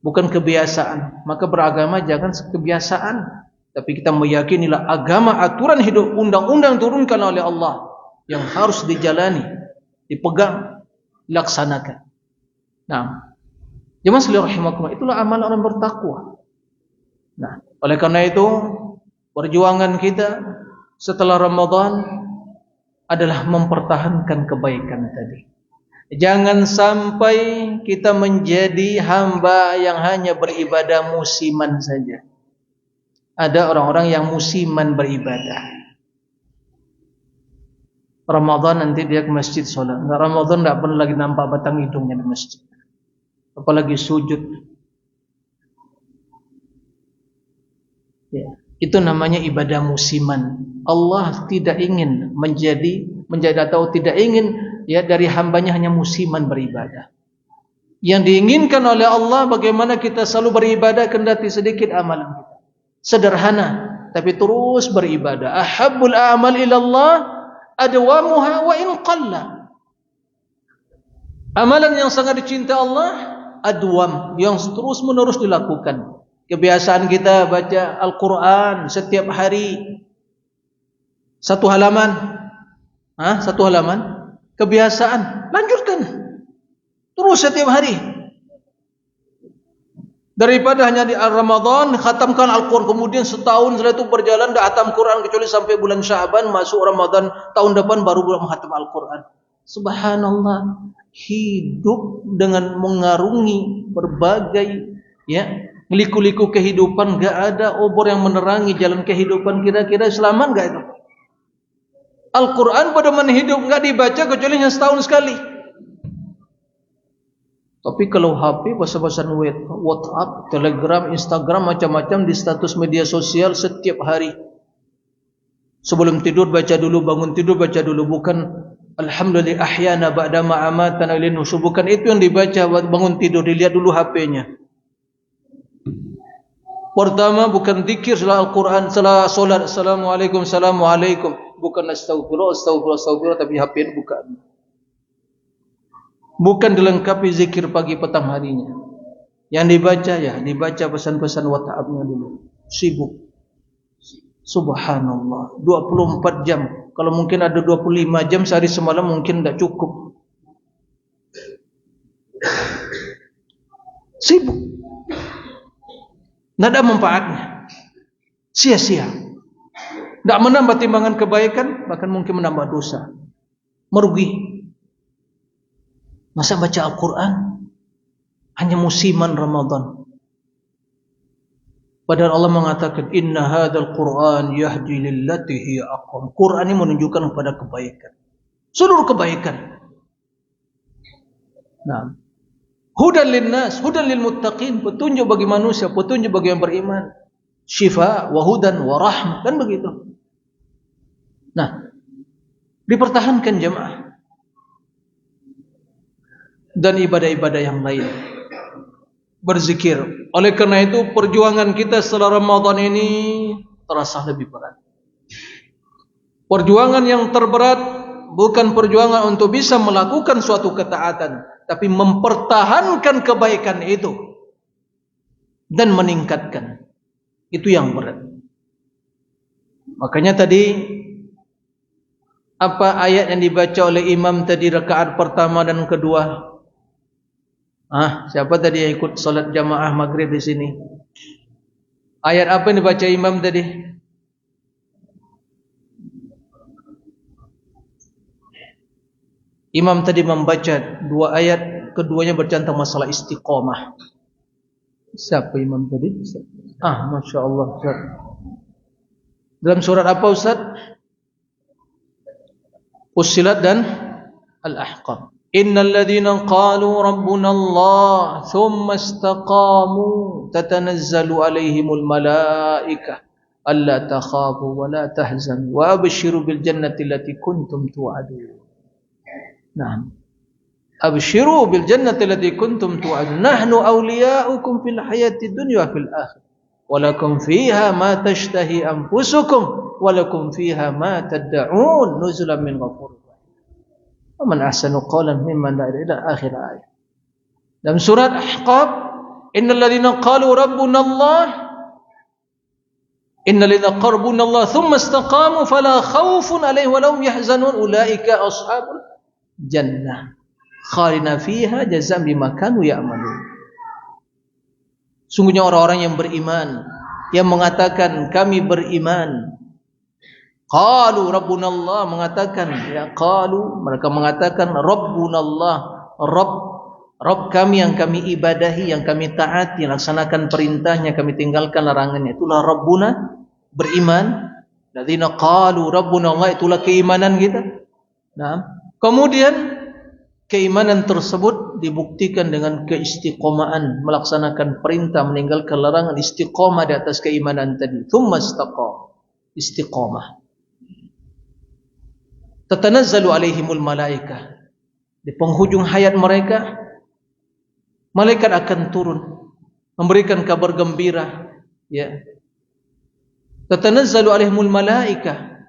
Bukan kebiasaan. Maka beragama jangan kebiasaan, tapi kita meyakinilah agama, aturan hidup, undang-undang turunkan oleh Allah yang harus dijalani, dipegang, dilaksanakan. Nah, jemaah sekalian rahimakumullah, itulah amal orang bertakwa. Nah, oleh karena itu perjuangan kita setelah Ramadan adalah mempertahankan kebaikan tadi. Jangan sampai kita menjadi hamba yang hanya beribadah musiman saja. Ada orang-orang yang musiman beribadah. Ramadan nanti dia ke masjid sholat. Nggak Ramadan nggak pernah lagi nampak batang hidungnya di masjid. Apalagi sujud. Ya, itu namanya ibadah musiman. Allah tidak ingin menjadi atau tidak ingin dari hambanya hanya musiman beribadah. Yang diinginkan oleh Allah bagaimana kita selalu beribadah kendati sedikit amalan kita. Sederhana, tapi terus beribadah. Ahabbul a'mal ila Allah adwamuha wa in qalla. Amalan yang sangat dicintai Allah adwam, yang terus menerus dilakukan. Kebiasaan kita baca Al-Quran setiap hari 1 halaman. Satu halaman. Kebiasaan, lanjutkan terus setiap hari. Daripada hanya di Ramadan khatamkan Al-Quran, kemudian setahun setelah itu berjalan dah khatam Quran, kecuali sampai bulan Sya'ban, masuk Ramadan tahun depan baru menghatam Al-Quran. Subhanallah, hidup dengan mengarungi berbagai liku-liku kehidupan, gak ada obor yang menerangi jalan kehidupan. Kira-kira selamat gak itu? Al-Quran pada mana hidup gak dibaca kecuali hanya setahun sekali. Tapi kalau HP, bahasa-bahasa WhatsApp, Telegram, Instagram, macam-macam di status media sosial setiap hari. Sebelum tidur baca dulu, bangun tidur baca dulu. Bukan Alhamdulillah ahyana ba'dama amatana ilaihi nusyur. Bukan itu yang dibaca bangun tidur, dilihat dulu HP-nya. Pertama bukan zikir setelah Al-Quran, setelah solat, Assalamualaikum, Assalamualaikum. Bukan astagfirullah, astagfirullah, astagfirullah, tapi HP-nya bukan. Bukan dilengkapi zikir pagi petang harinya. Yang dibaca dibaca pesan-pesan WhatsApp-nya dulu. Sibuk. Subhanallah, 24 jam. Kalau mungkin ada 25 jam sehari semalam mungkin tidak cukup. Sibuk. Tidak ada manfaatnya. Sia-sia. Tidak menambah timbangan kebaikan, bahkan mungkin menambah dosa. Merugi. Masa baca Al-Quran hanya musiman Ramadan. Padahal Allah mengatakan inna hadzal Qur'an yahdi lillati hiya aqwam. Quran ini menunjukkan kepada kebaikan. Seluruh kebaikan. Nah, hudan linnas, hudan lil muttaqin, petunjuk bagi manusia, petunjuk bagi yang beriman. Syifa wa hudan wa rahmah, kan begitu. Nah, dipertahankan jemaah. Dan ibadah-ibadah yang lain, berzikir. Oleh karena itu perjuangan kita setelah Ramadan ini terasa lebih berat. Perjuangan yang terberat bukan perjuangan untuk bisa melakukan suatu ketaatan, tapi mempertahankan kebaikan itu dan meningkatkan. Itu yang berat. Makanya tadi apa ayat yang dibaca oleh imam tadi rakaat pertama dan kedua? Siapa tadi yang ikut salat jamaah maghrib di sini? Ayat apa yang dibaca imam tadi? Imam tadi membaca 2 ayat, keduanya berbicara tentang masalah istiqamah. Siapa imam tadi? Masya Allah. Ustaz. Dalam surat apa Ustaz? Fussilat dan Al-Ahqaf. Innal ladzina qalu rabbuna Allah thumma istaqamu tatanazzalu alaihimul malaikah alla takhafu wa la tahzanu wa abshiru bil jannati allati kuntum tu'adun. Naam. Abshiru bil jannati allati kuntum tu'adun. Nahnu awliya'ukum fil hayati dunya wa fil akhirah. Wa lakum fiha ma tashtahi anfusukum wa lakum fiha ma tad'un nuzulan min ghafur. Man ahsanu qawlan mimman da'a ila akhir ayat. Dalam surat Ahqaf, innal ladzina qalu rabbuna Allah innal ladzina qalu rabbuna Allah thumma istaqamu fala khaufun 'alaihim wa lahum yahzanun ulaika ashabul jannah khalidina fiha jazaa'an bima kanu ya'malun. Sungguhnya orang-orang yang beriman yang mengatakan kami beriman. Qalu Rabbuna Allah, mengatakan mereka mengatakan Rabbuna Allah, Rabb kami yang kami ibadahi, yang kami taati, laksanakan perintahnya, kami tinggalkan larangannya. Itulah Rabbuna, beriman. Ladzina qalu Rabbuna Allah, itulah keimanan kita. Nah, kemudian keimanan tersebut dibuktikan dengan keistiqomahan, melaksanakan perintah, meninggalkan larangan, istiqomah di atas keimanan tadi. Tsumma istaqam, istiqomah. Tatanazzalu alaihimul malaikah. Di penghujung hayat mereka, malaikat akan turun memberikan kabar gembira, tatanazzalu alaihimul malaikah,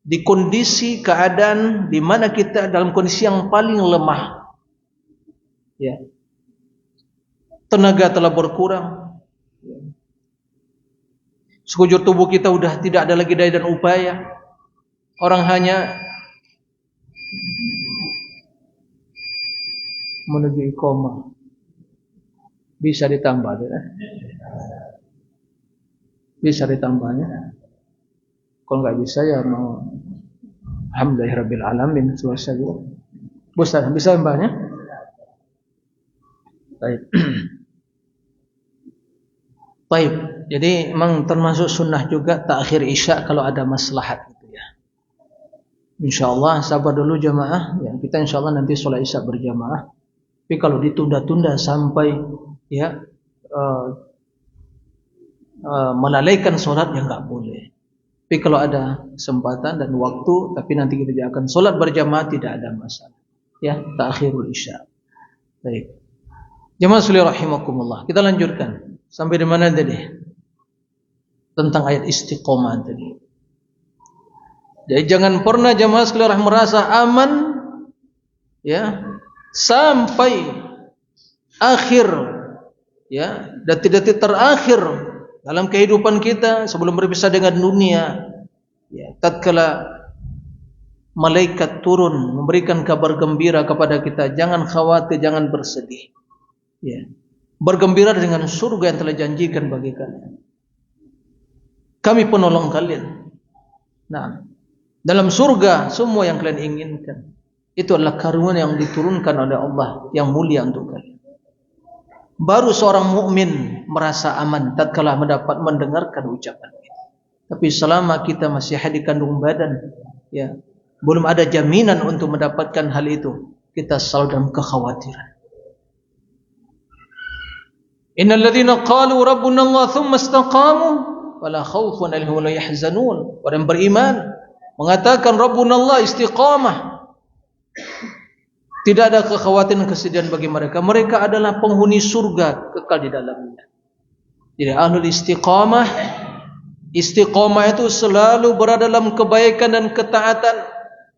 di kondisi keadaan di mana kita dalam kondisi yang paling lemah, ya, tenaga telah berkurang, sekujur tubuh kita sudah tidak ada lagi daya dan upaya, orang hanya menuju iqamah. Bisa ditambah, bisa ditambahnya. Kalau nggak bisa ya mau alhamdulillahirabbil alamin, selesai juga. Bisa mbaknya? Baik. Baik. Jadi memang termasuk sunnah juga takhir isya kalau ada maslahat gitu ya. Insyaallah sabar dulu jamaah, ya kita insyaallah nanti sholat isya berjamaah. Tapi kalau ditunda-tunda sampai ya melalaikan sholat ya nggak boleh. Tapi kalau ada kesempatan dan waktu, tapi nanti kita akan sholat berjamaah tidak ada masalah. Ya, ta'khirul isya. Baik. Jamaah sekalian rahimakumullah. Kita lanjutkan sampai di mana tadi? Tentang ayat istiqomah tadi. Jadi jangan pernah jamaah sekalian merasa aman, ya, sampai akhir, ya, detik-detik terakhir dalam kehidupan kita sebelum berpisah dengan dunia, ya, tatkala malaikat turun memberikan kabar gembira kepada kita, jangan khawatir, jangan bersedih, ya, bergembira dengan surga yang telah janjikan bagi kalian. Kami penolong kalian. Nah, dalam surga semua yang kalian inginkan itu adalah karunia yang diturunkan oleh Allah yang mulia untuk kalian. Baru seorang mukmin merasa aman tatkala mendengarkan ucapan ini. Tapi selama kita masih ada di kandung badan, ya, belum ada jaminan untuk mendapatkan hal itu. Kita selalu dalam kekhawatiran. Innal ladzina qalu rabbuna Allah tsumma istaqamu fala khaufun 'alaihim wa la yahzanun. Orang beriman mengatakan rabbuna Allah, istiqamah, tidak ada kekhawatiran kesedihan bagi mereka. Mereka adalah penghuni surga kekal di dalamnya. Jadi ahlul istiqamah, istiqamah itu selalu berada dalam kebaikan dan ketaatan.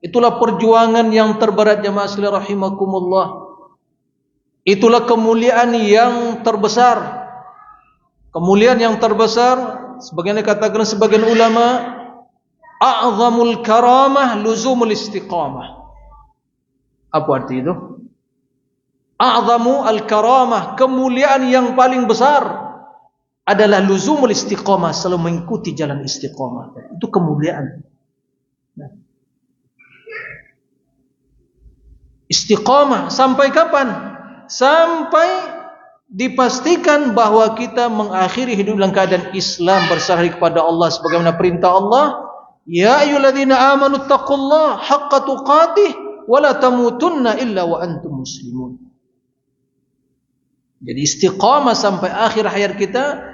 Itulah perjuangan yang terberat jamaah sekalian rahimakumullah. Itulah kemuliaan yang terbesar. Kemuliaan yang terbesar, sebagaimana dikatakan sebagian ulama, a'zamul karamah luzumul istiqamah. Apa arti itu? A'zamu al-karamah, kemuliaan yang paling besar adalah luzumul istiqamah, selalu mengikuti jalan istiqamah. Itu kemuliaan. Istiqamah sampai kapan? Sampai dipastikan bahwa kita mengakhiri hidup dalam keadaan Islam, bersarah kepada Allah sebagaimana perintah Allah, ya ayyuhalladzina amanu taqullaha haqqa tuqatih wala tamutunna illa wa antum muslimun. Jadi istiqamah sampai akhir hayat kita,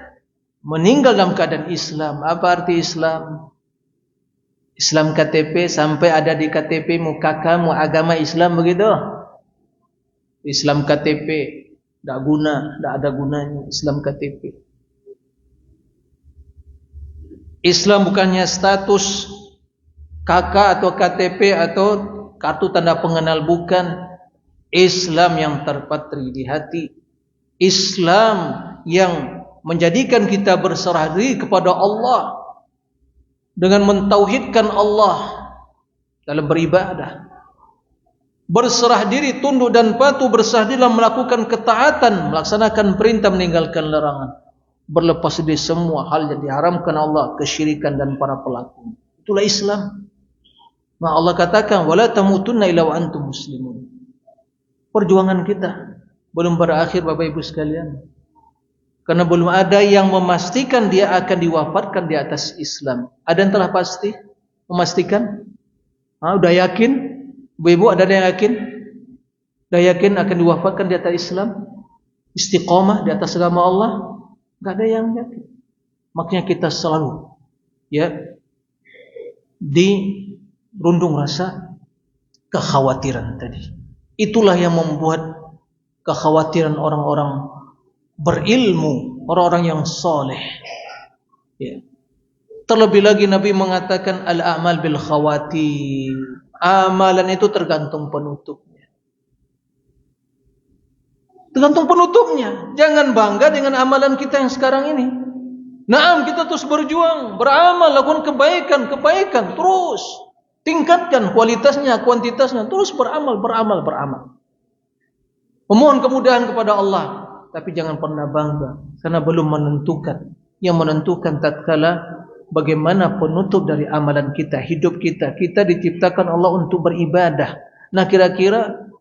meninggal dalam keadaan Islam. Apa arti Islam? Islam KTP, sampai ada di KTP mu kakakmu agama Islam begitu. Islam KTP tidak guna, tidak ada gunanya Islam KTP. Islam bukannya status kakak atau KTP atau kartu tanda pengenal, bukan. Islam yang terpatri di hati, Islam yang menjadikan kita berserah diri kepada Allah dengan mentauhidkan Allah dalam beribadah, berserah diri, tunduk dan patuh, berserah diri dalam melakukan ketaatan, melaksanakan perintah, meninggalkan larangan, berlepas dari semua hal yang diharamkan Allah, kesyirikan dan para pelaku. Itulah Islam. Nah, Allah katakan wala tamutunna illa wa antum muslimun. Perjuangan kita belum berakhir Bapak Ibu sekalian. Karena belum ada yang memastikan dia akan diwafatkan di atas Islam. Ada yang telah pasti memastikan? Udah yakin? Ibu-ibu ada yang yakin? Udah yakin akan diwafatkan di atas Islam? Istiqomah di atas agama Allah? Enggak ada yang yakin. Makanya kita selalu, ya, di rundung rasa kekhawatiran tadi. Itulah yang membuat kekhawatiran orang-orang berilmu, orang-orang yang soleh, ya. Terlebih lagi Nabi mengatakan al-a'mal bil khawatim. Amalan itu tergantung penutupnya. Tergantung penutupnya. Jangan bangga dengan amalan kita yang sekarang ini. Naam, kita terus berjuang, beramal, lakukan kebaikan, terus tingkatkan kualitasnya, kuantitasnya, terus beramal. Memohon kemudahan kepada Allah, tapi jangan pernah bangga karena belum menentukan. Yang menentukan tatkala bagaimana penutup dari amalan kita, hidup kita. Kita diciptakan Allah untuk beribadah. Nah, kira-kira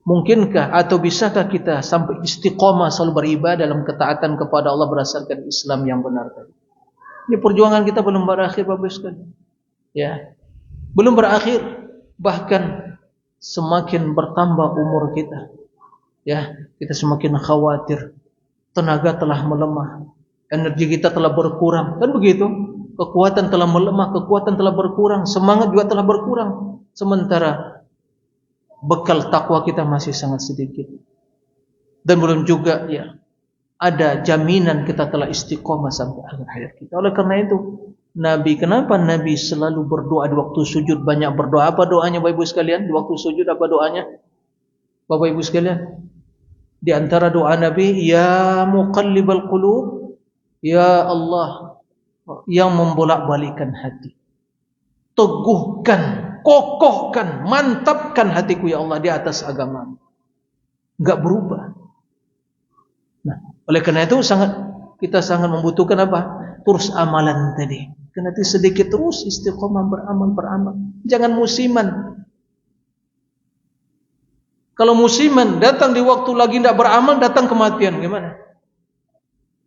mungkinkah atau bisakah kita sampai istiqomah selalu beribadah dalam ketaatan kepada Allah berdasarkan Islam yang benar tadi? Ini perjuangan kita belum berakhir, Bapak sekalian. Ya, belum berakhir. Bahkan semakin bertambah umur kita, ya, kita semakin khawatir. Tenaga telah melemah, energi kita telah berkurang, kan begitu? Kekuatan telah melemah, kekuatan telah berkurang, semangat juga telah berkurang. Sementara bekal takwa kita masih sangat sedikit. Dan belum juga ya ada jaminan kita telah istiqomah sampai akhir hayat kita. Oleh karena itu, kenapa Nabi selalu berdoa di waktu sujud, banyak berdoa? Apa doanya Bapak Ibu sekalian? Di waktu sujud apa doanya? Bapak Ibu sekalian, di antara doa Nabi, ya muqallibal qulub, ya Allah yang membolak-balikan hati. Teguhkan, kokohkan, mantapkan hatiku ya Allah di atas agama. Enggak berubah. Nah, oleh karena itu kita sangat membutuhkan apa? Terus amalan tadi. Karena itu sedikit terus istiqomah beramal. Jangan musiman. Kalau musiman datang di waktu lagi tidak beramal, datang kematian, gimana?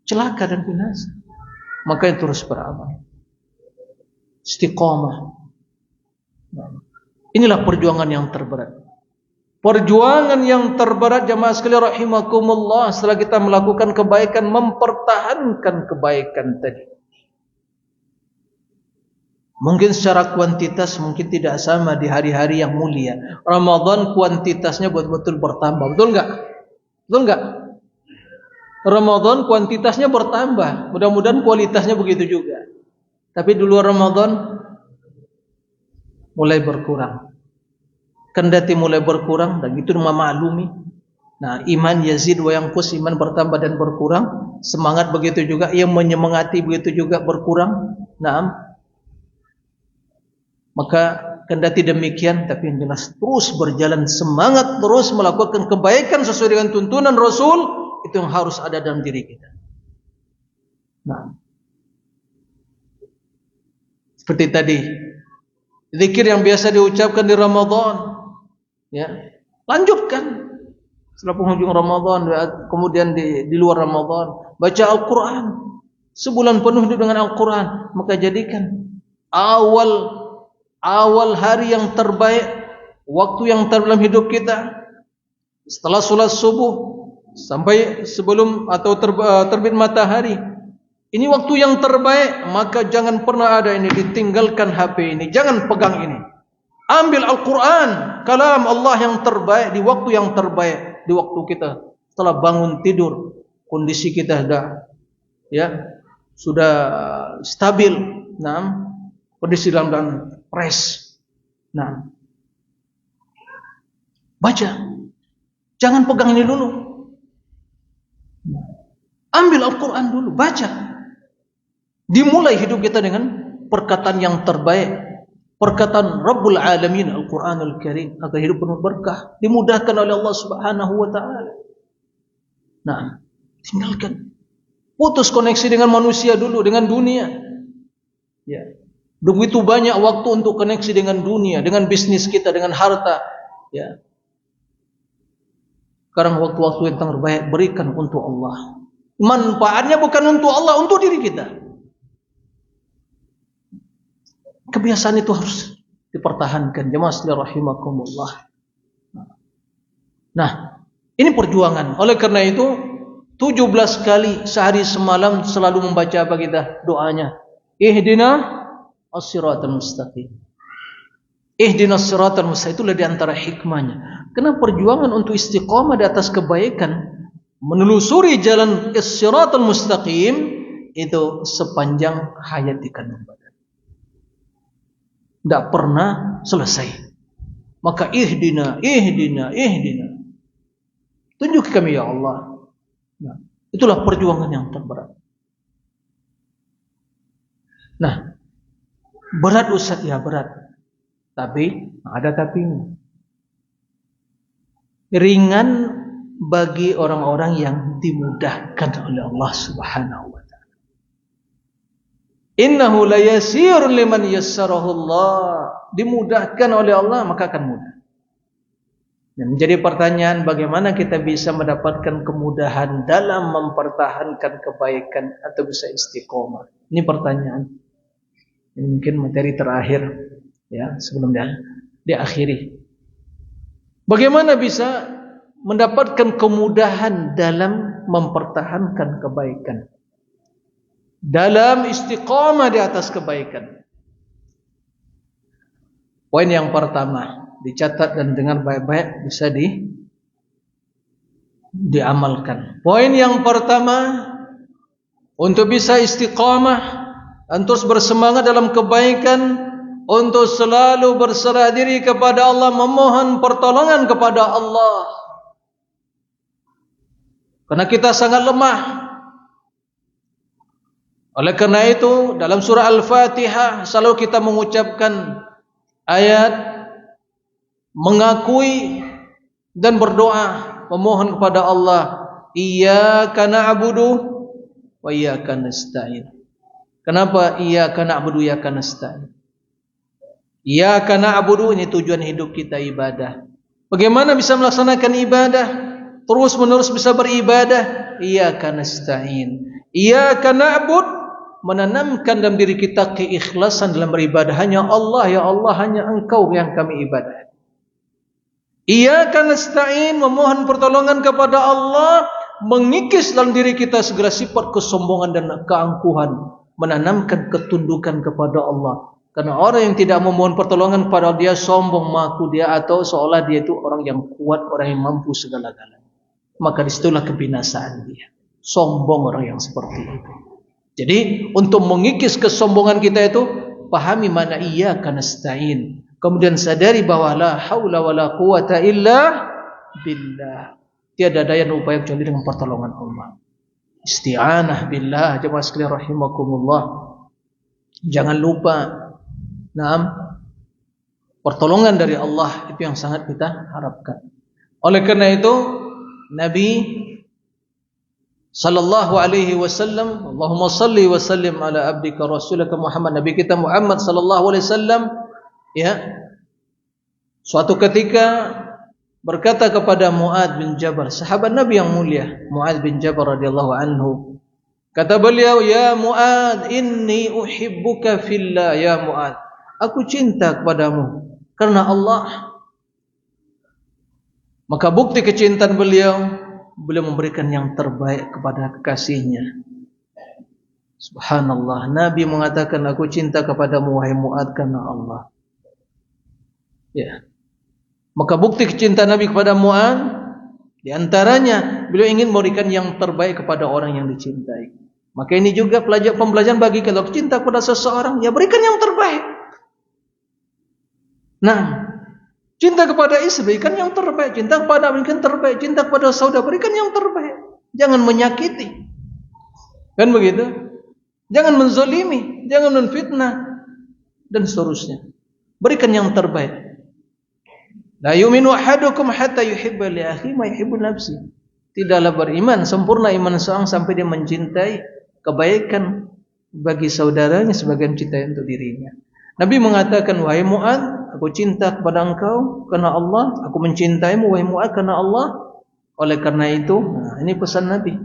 Celaka dan binasa. Makanya terus beramal. Istiqomah. Inilah perjuangan yang terberat. Perjuangan yang terberat jamaah sekalian rahimakumullah, setelah kita melakukan kebaikan, mempertahankan kebaikan tadi. Mungkin secara kuantitas mungkin tidak sama di hari-hari yang mulia. Ramadan kuantitasnya betul-betul bertambah. Betul enggak? Betul enggak? Ramadan kuantitasnya bertambah. Mudah-mudahan kualitasnya begitu juga. Tapi di luar Ramadan mulai berkurang. Kendati mulai berkurang, dan itu memaklumi. Nah, iman yazid wa yanqus, iman bertambah dan berkurang. Semangat begitu juga, yang menyemangati begitu juga berkurang. Nah, maka kendati demikian, tapi yang jelas terus berjalan, semangat terus melakukan kebaikan sesuai dengan tuntunan Rasul, itu yang harus ada dalam diri kita. Nah, seperti tadi, zikir yang biasa diucapkan di Ramadan, ya, lanjutkan setelah penghujung Ramadan, kemudian di luar Ramadan, baca Al-Quran, sebulan penuh hidup dengan Al-Quran, maka jadikan awal hari yang terbaik, waktu yang terbaik dalam hidup kita, setelah sholat subuh sampai sebelum atau terbit matahari. Ini waktu yang terbaik, maka jangan pernah ada ini ditinggalkan HP ini, jangan pegang ini. Ambil Al-Quran, kalam Allah yang terbaik di waktu yang terbaik, di waktu kita setelah bangun tidur, kondisi kita sudah stabil, kondisi dalam fresh. Nah, baca, jangan pegang ini dulu. Ambil Al-Quran dulu, baca. Dimulai hidup kita dengan perkataan yang terbaik, perkataan Rabbul Alamin Al-Quranul Karim, agar hidup penuh berkah, dimudahkan oleh Allah Subhanahu wa Ta'ala. Nah, tinggalkan, putus koneksi dengan manusia dulu, dengan dunia. Ya, begitu banyak waktu untuk koneksi dengan dunia, dengan bisnis kita, dengan harta. Ya, sekarang waktu-waktu yang terbaik berikan untuk Allah. Manfaatnya bukan untuk Allah, untuk diri kita. Kebiasaan itu harus dipertahankan, jemaah sekalian rahimakumullah. Nah, ini perjuangan. Oleh karena itu 17 kali sehari semalam selalu membaca apa kita? Doanya, Ihdina as-siratal mustaqim. Ihdina as-siratal mustaqim, itulah di antara hikmahnya. Karena perjuangan untuk istiqamah di atas kebaikan, menelusuri jalan as-siratal mustaqim, itu sepanjang hayat di kandung badan. Tidak pernah selesai. Maka ihdina. Tunjuk kami ya Allah. Nah, itulah perjuangan yang terberat. Nah, berat Ustaz, ya berat. Tapi ada tapinya. Ringan bagi orang-orang yang dimudahkan oleh Allah Subhanahu wa taala. Innahu layasirun liman yassarahu Allah. Dimudahkan oleh Allah maka akan mudah. Yang menjadi pertanyaan, bagaimana kita bisa mendapatkan kemudahan dalam mempertahankan kebaikan atau bisa istiqomah? Ini pertanyaan. Ini mungkin materi terakhir ya, sebelumnya diakhiri. Bagaimana bisa mendapatkan kemudahan dalam mempertahankan kebaikan, dalam istiqamah di atas kebaikan? Poin yang pertama, dicatat dan dengar baik-baik, bisa diamalkan. Poin yang pertama, untuk bisa istiqamah, terus bersemangat dalam kebaikan, untuk selalu berserah diri kepada Allah, memohon pertolongan kepada Allah. Karena kita sangat lemah. Oleh karena itu, dalam surah Al-Fatihah selalu kita mengucapkan ayat mengakui dan berdoa, memohon kepada Allah, Iyyaka na'budu wa iyyaka nasta'in. Kenapa iyyaka na'budu wa iyyaka nasta'in? Iyyaka na'budu, ini tujuan hidup kita, ibadah. Bagaimana bisa melaksanakan ibadah? Terus menerus bisa beribadah. Iyyaka nasta'in. Iyyaka na'bud, menanamkan dalam diri kita keikhlasan dalam beribadah. Hanya Allah, ya Allah, hanya Engkau yang kami ibadah. Iyyaka nasta'in, memohon pertolongan kepada Allah, mengikis dalam diri kita segala sifat kesombongan dan keangkuhan, menanamkan ketundukan kepada Allah. Karena orang yang tidak memohon pertolongan kepada dia sombong, mengaku dia atau seolah dia itu orang yang kuat, orang yang mampu segala-galanya. Maka disitulah kebinasaan dia. Sombong orang yang seperti itu. Jadi untuk mengikis kesombongan kita itu, pahami mana iyyaka nasta'in. Kemudian sadari bahwa la haula wala quwata illa billah. Tiada daya dan upaya kecuali dengan pertolongan Allah. Isti'anah billah, jemaah sekalian rahimakumullah. Jangan lupa, pertolongan dari Allah itu yang sangat kita harapkan. Oleh karena itu Nabi sallallahu alaihi wasallam, Allahumma salli wa sallim ala abdika rasulika Muhammad, Nabi kita Muhammad sallallahu alaihi wasallam, ya, suatu ketika berkata kepada Mu'adz bin Jabal, sahabat Nabi yang mulia, Mu'adz bin Jabal radhiyallahu anhu, kata beliau, ya Mu'adz, inni uhibbuka fillah, ya Mu'adz, aku cinta kepadamu karena Allah. Maka bukti kecintaan beliau memberikan yang terbaik kepada kekasihnya. Subhanallah, Nabi mengatakan, aku cinta kepadamu wahai Mu'adz karena Allah. Ya. Maka bukti kecintaan Nabi kepada Mu'adz, di antaranya beliau ingin memberikan yang terbaik kepada orang yang dicintai. Maka ini juga pembelajaran bagi kita, kalau cinta kepada seseorang, ya berikan yang terbaik. Nah, cinta kepada istri berikan yang terbaik, cinta kepada berikan terbaik, cinta kepada saudara berikan yang terbaik. Jangan menyakiti, kan begitu? Jangan menzalimi, jangan menfitnah dan seterusnya. Berikan yang terbaik. La yu'minu ahadukum hatta yuhibba li akhihi ma yuhibbu nafsi. Tidaklah beriman sempurna iman seorang sampai dia mencintai kebaikan bagi saudaranya sebagai cinta untuk dirinya. Nabi mengatakan, wahai Mu'adz, aku cinta kepada engkau karena Allah, aku mencintaimu wahai Mu'adz karena Allah. Oleh karena itu, ini pesan Nabi.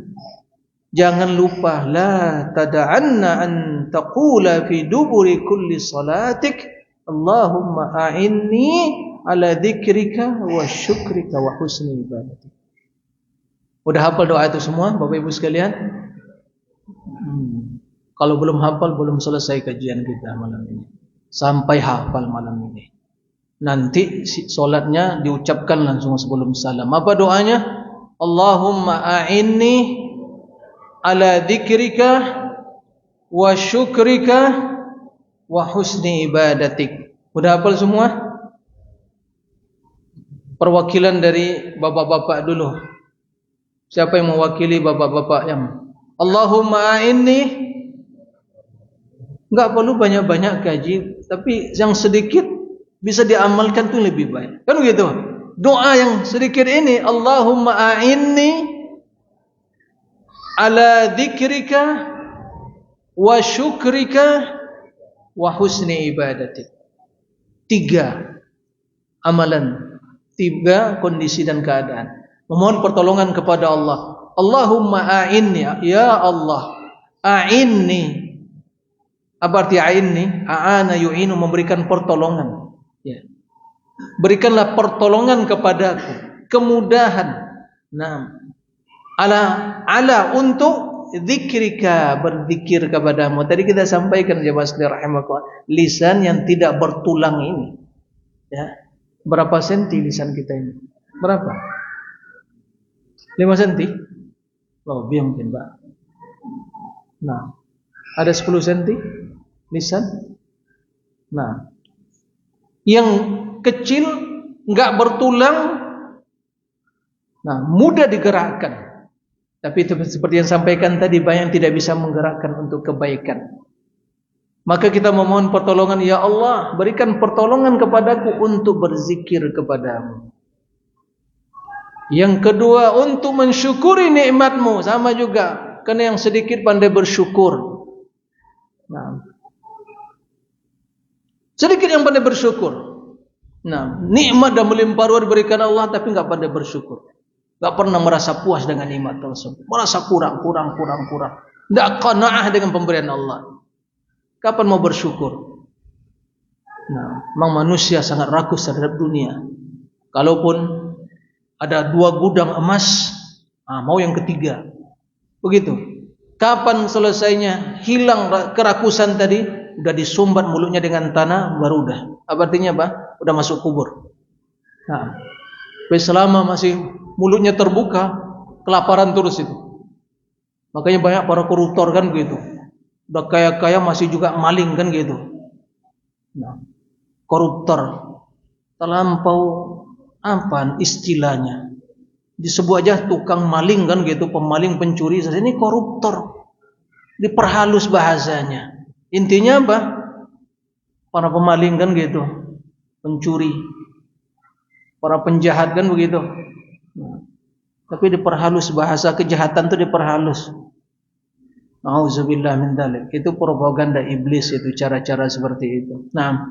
Jangan lupa, la tada'anna an taqula fi duburi kulli salatik, Allahumma a'inni ala dzikrika wa syukrika wa husni ibadatik. Udah hafal doa itu semua Bapak Ibu sekalian? Kalau belum hafal, belum selesai kajian kita malam ini. Sampai hafal malam ini. Nanti solatnya diucapkan langsung sebelum salam. Apa doanya? Allahumma a'inni ala dzikrika wa syukrika wa husni ibadatik. Udah hafal semua? Perwakilan dari bapak-bapak dulu. Siapa yang mewakili bapak-bapak yang Allahumma a'inni? Enggak perlu banyak-banyak kaji, tapi yang sedikit bisa diamalkan itu lebih baik. Kan begitu? Doa yang sedikit ini, Allahumma a'inni ala dzikrika wa syukrika wa husni ibadatik. 3 amalan, 3 kondisi dan keadaan. Memohon pertolongan kepada Allah. Allahumma a'inni, ya Allah, a'inni. Apa arti a'inni? A'ana yu'inu, memberikan pertolongan. Ya. Berikanlah pertolongan kepadaku, kemudahan. Nah, ala untuk zikrika, berzikir kepadamu. Tadi kita sampaikan jemaah sekalian rahimakumullah, lisan yang tidak bertulang ini. Ya. Berapa senti lisan kita ini? Berapa? 5 senti? Lebih mungkin, Pak. Nah, ada 10 senti lisan. Nah, yang kecil enggak bertulang, nah, mudah digerakkan. Tapi seperti yang sampaikan tadi, banyak yang tidak bisa menggerakkan untuk kebaikan. Maka kita memohon pertolongan, ya Allah, berikan pertolongan kepadaku untuk berzikir kepadamu. Yang kedua, untuk mensyukuri nikmatmu, sama juga. Karena yang sedikit pandai bersyukur. Nah, sedikit yang pandai bersyukur. Nah, nikmat dan melimpah ruah diberikan Allah, tapi enggak pandai bersyukur. Enggak pernah merasa puas dengan nikmat tersebut. Merasa kurang. Enggak qanaah dengan pemberian Allah. Kapan mau bersyukur? Nah, memang manusia sangat rakus terhadap dunia. Kalaupun ada 2 gudang emas, mau yang ketiga. Begitu. Kapan selesainya? Hilang kerakusan tadi, udah disumbat mulutnya dengan tanah, baru udah. Apa artinya, Pak? Udah masuk kubur. Nah, selama masih mulutnya terbuka, kelaparan terus itu. Makanya banyak para koruptor kan gitu. Udah kaya-kaya masih juga maling kan gitu. Nah, koruptor terlampau apa istilahnya? Disebut aja tukang maling kan gitu, pemaling, pencuri. Ini koruptor. Diperhalus bahasanya. Intinya apa? Para pemaling kan gitu, pencuri, para penjahat kan begitu. Nah, tapi diperhalus, bahasa kejahatan itu diperhalus. Nauzubillah min dzalik. Itu propaganda iblis, itu cara-cara seperti itu. Nah,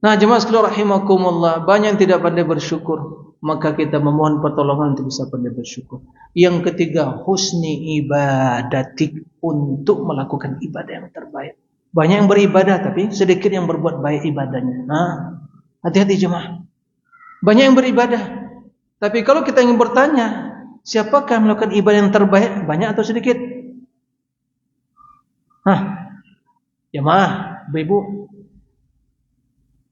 jemaah sekalian rahimakumullah, banyak yang tidak pandai bersyukur. Maka kita memohon pertolongan untuk bisa pandai bersyukur. Yang ketiga, husni ibadatik, untuk melakukan ibadah yang terbaik. Banyak yang beribadah tapi sedikit yang berbuat baik ibadahnya. Nah, hati-hati jemaah. Banyak yang beribadah, tapi kalau kita ingin bertanya, siapakah yang melakukan ibadah yang terbaik, banyak atau sedikit? Jemaah, ibu,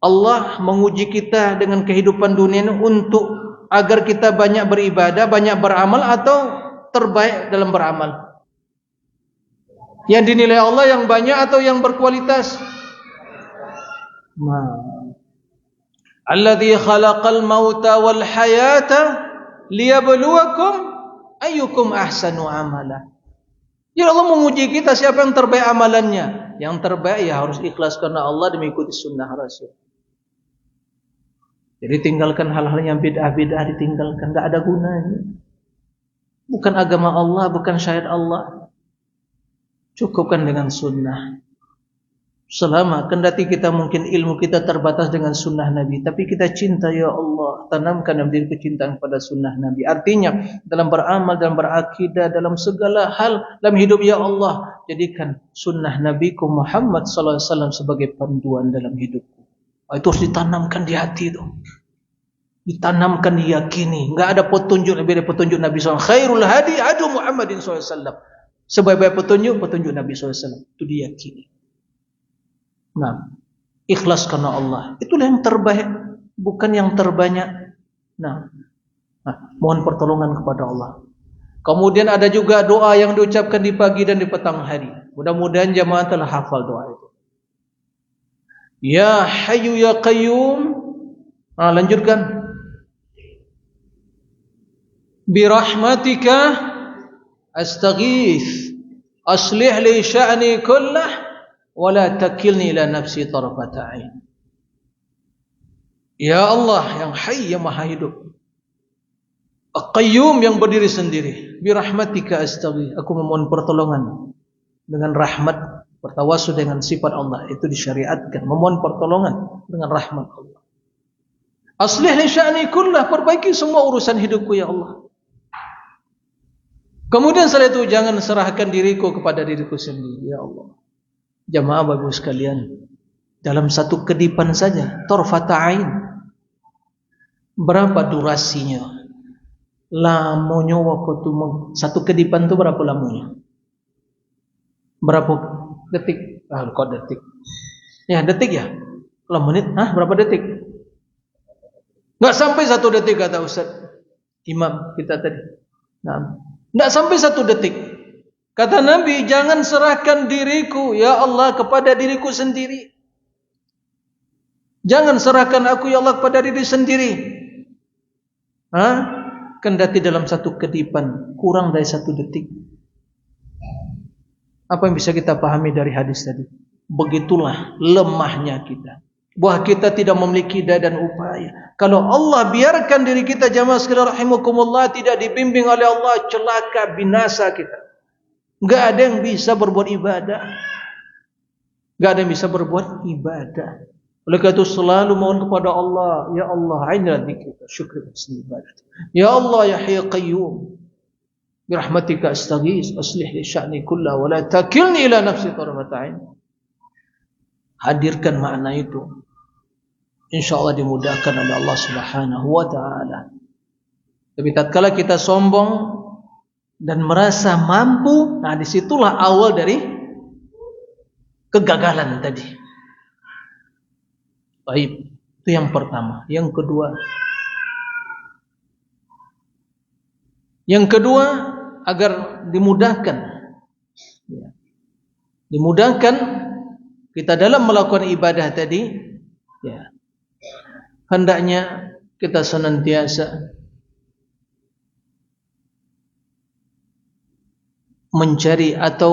Allah menguji kita dengan kehidupan dunia ini untuk agar kita banyak beribadah, banyak beramal, atau terbaik dalam beramal. Yang dinilai Allah yang banyak atau yang berkualitas? Alladzi khalaqal mauta wal hayata liyabluwakum ayyukum ahsanu amala. Ya Allah menguji kita siapa yang terbaik amalannya. Yang terbaik ya harus ikhlas karena Allah dan mengikuti sunnah Rasul. Jadi tinggalkan hal-hal yang bid'ah-bid'ah, ditinggalkan, enggak ada gunanya. Bukan agama Allah, bukan syariat Allah. Cukupkan dengan sunnah. Selama kendati kita mungkin ilmu kita terbatas dengan sunnah Nabi, tapi kita cinta ya Allah, tanamkan dalam diri kecintaan pada sunnah Nabi. Artinya dalam beramal, dalam berakidah, dalam segala hal dalam hidup ya Allah, jadikan sunnah Nabiku Muhammad sallallahu alaihi wasallam sebagai panduan dalam hidupku. Itu harus ditanamkan di hati itu. Ditanamkan, diyakini. Enggak ada petunjuk lebih dari petunjuk Nabi SAW. Khairul hadi adu Muhammadin SAW. Sebaik-baik petunjuk Nabi SAW. Itu diyakini. Nah, ikhlas karena Allah. Itulah yang terbaik, bukan yang terbanyak. Nah, mohon pertolongan kepada Allah. Kemudian ada juga doa yang diucapkan di pagi dan di petang hari. Mudah-mudahan jamaah telah hafal doa itu. Ya Hayyu ya Qayyum. Lanjutkan. Bi rahmatika astaghits aslih li sya'ni kullah wa la takilni ila nafsi tarfata ain. Ya Allah yang Hayy yang Maha Hidup, Qayyum yang berdiri sendiri. Bi rahmatika astaghits, aku memohon pertolongan dengan rahmat, bertawassul dengan sifat Allah itu disyariatkan, memohon pertolongan dengan rahmat Allah. Aslih li sya'ni kullah, perbaiki semua urusan hidupku ya Allah. Kemudian setelah itu jangan serahkan diriku kepada diriku sendiri ya Allah. Jamaah Bapak sekalian, dalam satu kedipan saja, tarfata ain, berapa durasinya? Lamunya waktu satu kedipan itu berapa lamunya? Berapa detik? Kok detik? Ya detik ya? Kalau menit, berapa detik? Nggak sampai 1 detik kata Ustaz Imam kita tadi. Nggak sampai 1 detik. Kata Nabi, jangan serahkan diriku ya Allah kepada diriku sendiri. Jangan serahkan aku ya Allah kepada diri sendiri. Kendati dalam satu kedipan kurang dari 1 detik. Apa yang bisa kita pahami dari hadis tadi? Begitulah lemahnya kita. Bahwa kita tidak memiliki daya dan upaya. Kalau Allah biarkan diri kita jamaah sekalian rahimakumullah tidak dibimbing oleh Allah, celaka binasa kita. Enggak ada yang bisa berbuat ibadah. Enggak ada yang bisa berbuat ibadah. Oleh karena itu selalu mohon kepada Allah, ya Allah, aina dzikrika syukri husni ibadat. Ya Allah ya Hayy Qayyum, bi rahmatika astaghits aslih li sya'ni kullahu wa la takilni ila nafsi tarfata ain. Hadirkan makna itu. Insyaallah dimudahkan oleh Allah Subhanahu wa taala. Tapi tatkala kita sombong dan merasa mampu, disitulah awal dari kegagalan tadi. Baik, itu yang pertama. Yang kedua agar dimudahkan. Dimudahkan kita dalam melakukan ibadah tadi, ya. Hendaknya kita senantiasa mencari atau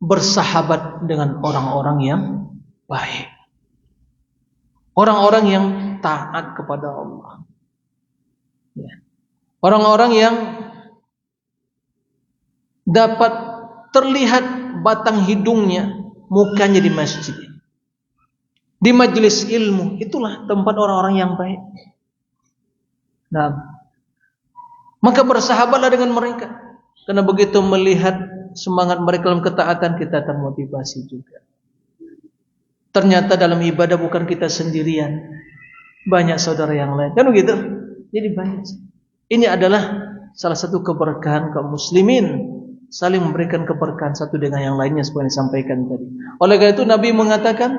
bersahabat dengan orang-orang yang baik. Orang-orang yang taat kepada Allah. Ya. Orang-orang yang dapat terlihat batang hidungnya, mukanya di masjid, di majelis ilmu, itulah tempat orang-orang yang baik. Maka bersahabatlah dengan mereka. Karena begitu melihat semangat mereka dalam ketaatan, kita termotivasi juga. Ternyata dalam ibadah bukan kita sendirian, banyak saudara yang lain. Kan begitu? Jadi banyak. Ini adalah salah satu keberkahan kaum muslimin, saling memberikan keberkahan satu dengan yang lainnya seperti yang disampaikan tadi. Oleh karena itu Nabi mengatakan,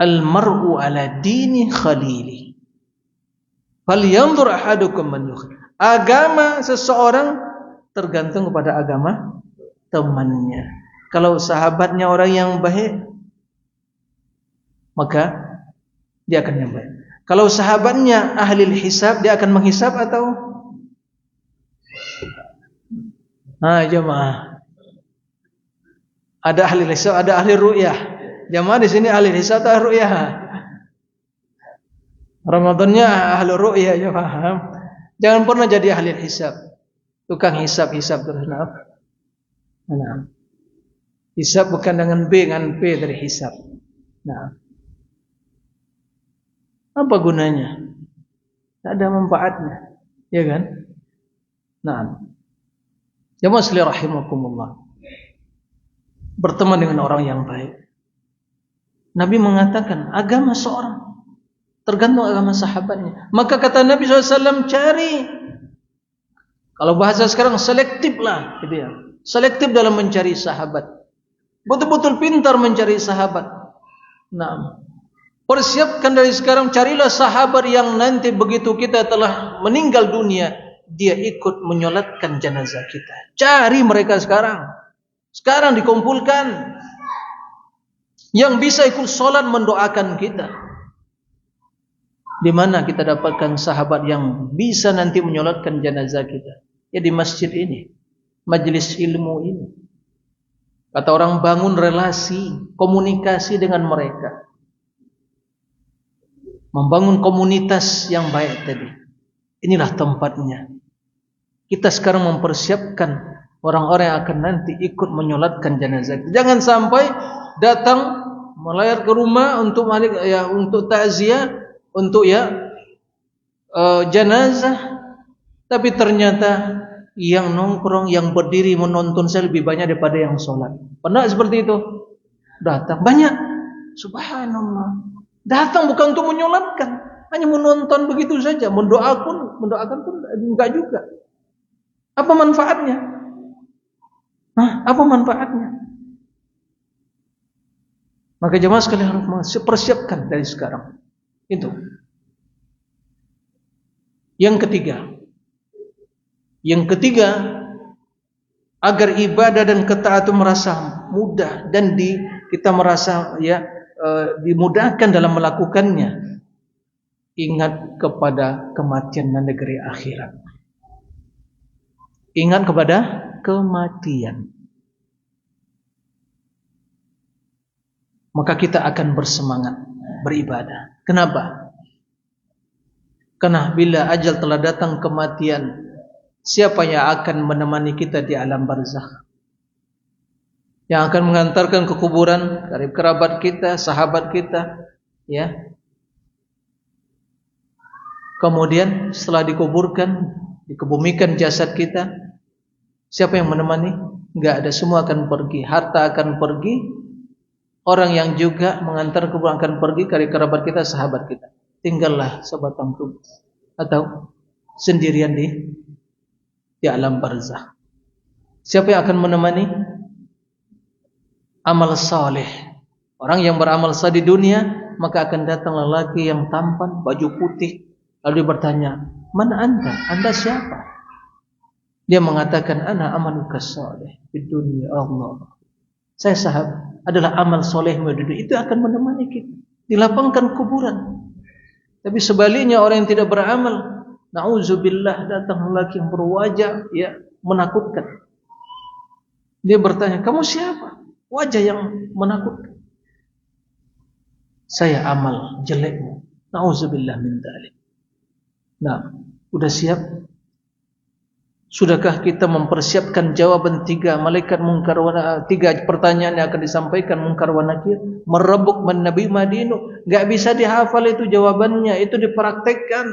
al-mar'u ala dini khalili. Falyanzur ahadukum man yukhil. Agama seseorang tergantung kepada agama temannya. Kalau sahabatnya orang yang baik, maka dia akan yang baik. Kalau sahabatnya ahli hisab, dia akan menghisab atau jemaah. Ada ahli hisab, ada ahli ru'yah. Jemaah di sini ahli hisab atau ru'yah? Ramadannya ahli ru'yah, ya paham. Jangan pernah jadi ahli hisab. Tukang hisab terus. Nah. Hisab bukan dengan B, dengan P dari hisab. Nah. Apa gunanya? Tak ada manfaatnya. Ya kan? Nah. Jamaah sekalian rahimakumullah. Berteman dengan orang yang baik. Nabi mengatakan agama seorang tergantung agama sahabatnya. Maka kata Nabi SAW, cari, kalau bahasa sekarang selektif lah, gitu ya. Selektif dalam mencari sahabat. Betul-betul pintar mencari sahabat. Nah, persiapkan dari sekarang, carilah sahabat yang nanti begitu kita telah meninggal dunia, dia ikut menyolatkan jenazah kita. Cari mereka sekarang. Sekarang dikumpulkan. Yang bisa ikut sholat mendoakan kita. Di mana kita dapatkan sahabat yang bisa nanti menyolatkan jenazah kita? Ya di masjid ini. Majelis ilmu ini. Kata orang, bangun relasi, komunikasi dengan mereka. Membangun komunitas yang baik tadi. Inilah tempatnya. Kita sekarang mempersiapkan orang-orang yang akan nanti ikut menyolatkan jenazah. Jangan sampai datang melayar ke rumah untuk takziah, untuk jenazah, tapi ternyata yang nongkrong, yang berdiri menonton saya lebih banyak daripada yang sholat. Pernah seperti itu? Datang banyak, subhanallah. Datang bukan untuk menyolatkan, hanya menonton begitu saja, mendoakan pun enggak juga. Apa manfaatnya? Apa manfaatnya? Maka jemaah sekalian harus persiapkan dari sekarang. Itu. Yang ketiga, agar ibadah dan ketaatan merasa mudah dan kita merasa dimudahkan dalam melakukannya. Ingat kepada kematian dan negeri akhirat. Ingat kepada kematian. Maka kita akan bersemangat beribadah. Kenapa? Karena bila ajal telah datang kematian, siapa yang akan menemani kita di alam barzakh? Yang akan mengantarkan ke kuburan karib kerabat kita, sahabat kita, ya. Kemudian setelah dikuburkan, dikebumikan jasad kita, siapa yang menemani? Enggak ada, semua akan pergi. Harta akan pergi. Orang yang juga mengantar kuburan akan pergi, karib kerabat kita, sahabat kita. Tinggallah sebatang tubuh atau sendirian di alam barzakh. Siapa yang akan menemani? Amal saleh. Orang yang beramal saleh di dunia, maka akan datang lelaki yang tampan, baju putih, lalu dia bertanya, "Man anta? Anda siapa?" Dia mengatakan, "Ana amaluka saleh di dunia Allah." Saya adalah amal solehmu di dunia. Itu akan menemani kita. Dilapangkan kuburan. Tapi sebaliknya orang yang tidak beramal, na'udzubillah, datang lelaki yang berwajah menakutkan. Dia bertanya, "Kamu siapa?" Wajah yang menakutkan. "Saya amal jelekmu." Na'udzubillah min dzalik. Nah, sudah siap? Sudahkah kita mempersiapkan jawaban tiga pertanyaan yang akan disampaikan Munkar wa Nakir? Merebuk Nabi Madinu. Gak bisa dihafal itu jawabannya, itu dipraktekkan.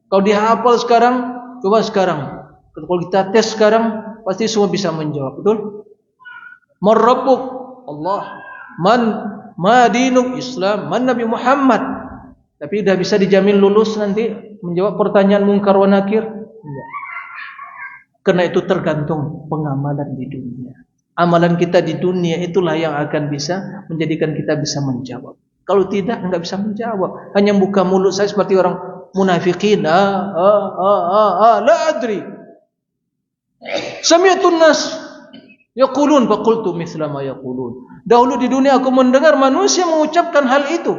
Kalau dihafal sekarang, coba sekarang. Kalau kita tes sekarang, pasti semua bisa menjawab, betul? Merebuk Allah. Man Madinu Islam, man Nabi Muhammad. Tapi sudah bisa dijamin lulus nanti menjawab pertanyaan Munkar wa Nakir? Enggak. Karena itu tergantung pengamalan di dunia. Amalan kita di dunia itulah yang akan bisa menjadikan kita bisa menjawab. Kalau tidak, enggak bisa menjawab. Hanya buka mulut saya seperti orang munafikin. La adri. Sami'tun nas yaqulun faqultu mithla ma yaqulun. Dahulu di dunia aku mendengar manusia mengucapkan hal itu.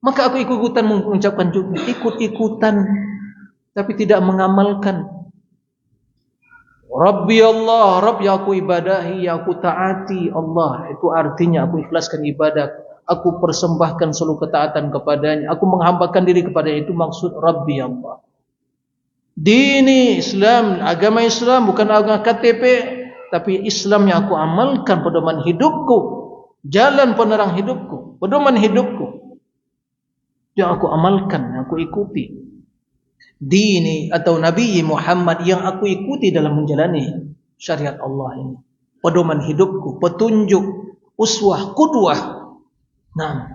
Maka aku ikut-ikutan mengucapkan juga. Ikut-ikutan. Tapi tidak mengamalkan. Rabbi Allah, Rabb yang aku ibadahi, yang aku taati Allah. Itu artinya aku ikhlaskan ibadah, aku persembahkan seluruh ketaatan kepadanya, aku menghambakan diri kepada itu, maksud Rabbi Allah. Dini Islam, agama Islam bukan agama KTP, tapi Islam yang aku amalkan, pedoman hidupku, jalan penerang hidupku, pedoman hidupku yang aku amalkan, yang aku ikuti. Dini atau Nabi Muhammad yang aku ikuti dalam menjalani syariat Allah ini. Pedoman hidupku, petunjuk, uswah, qudwah. Nah,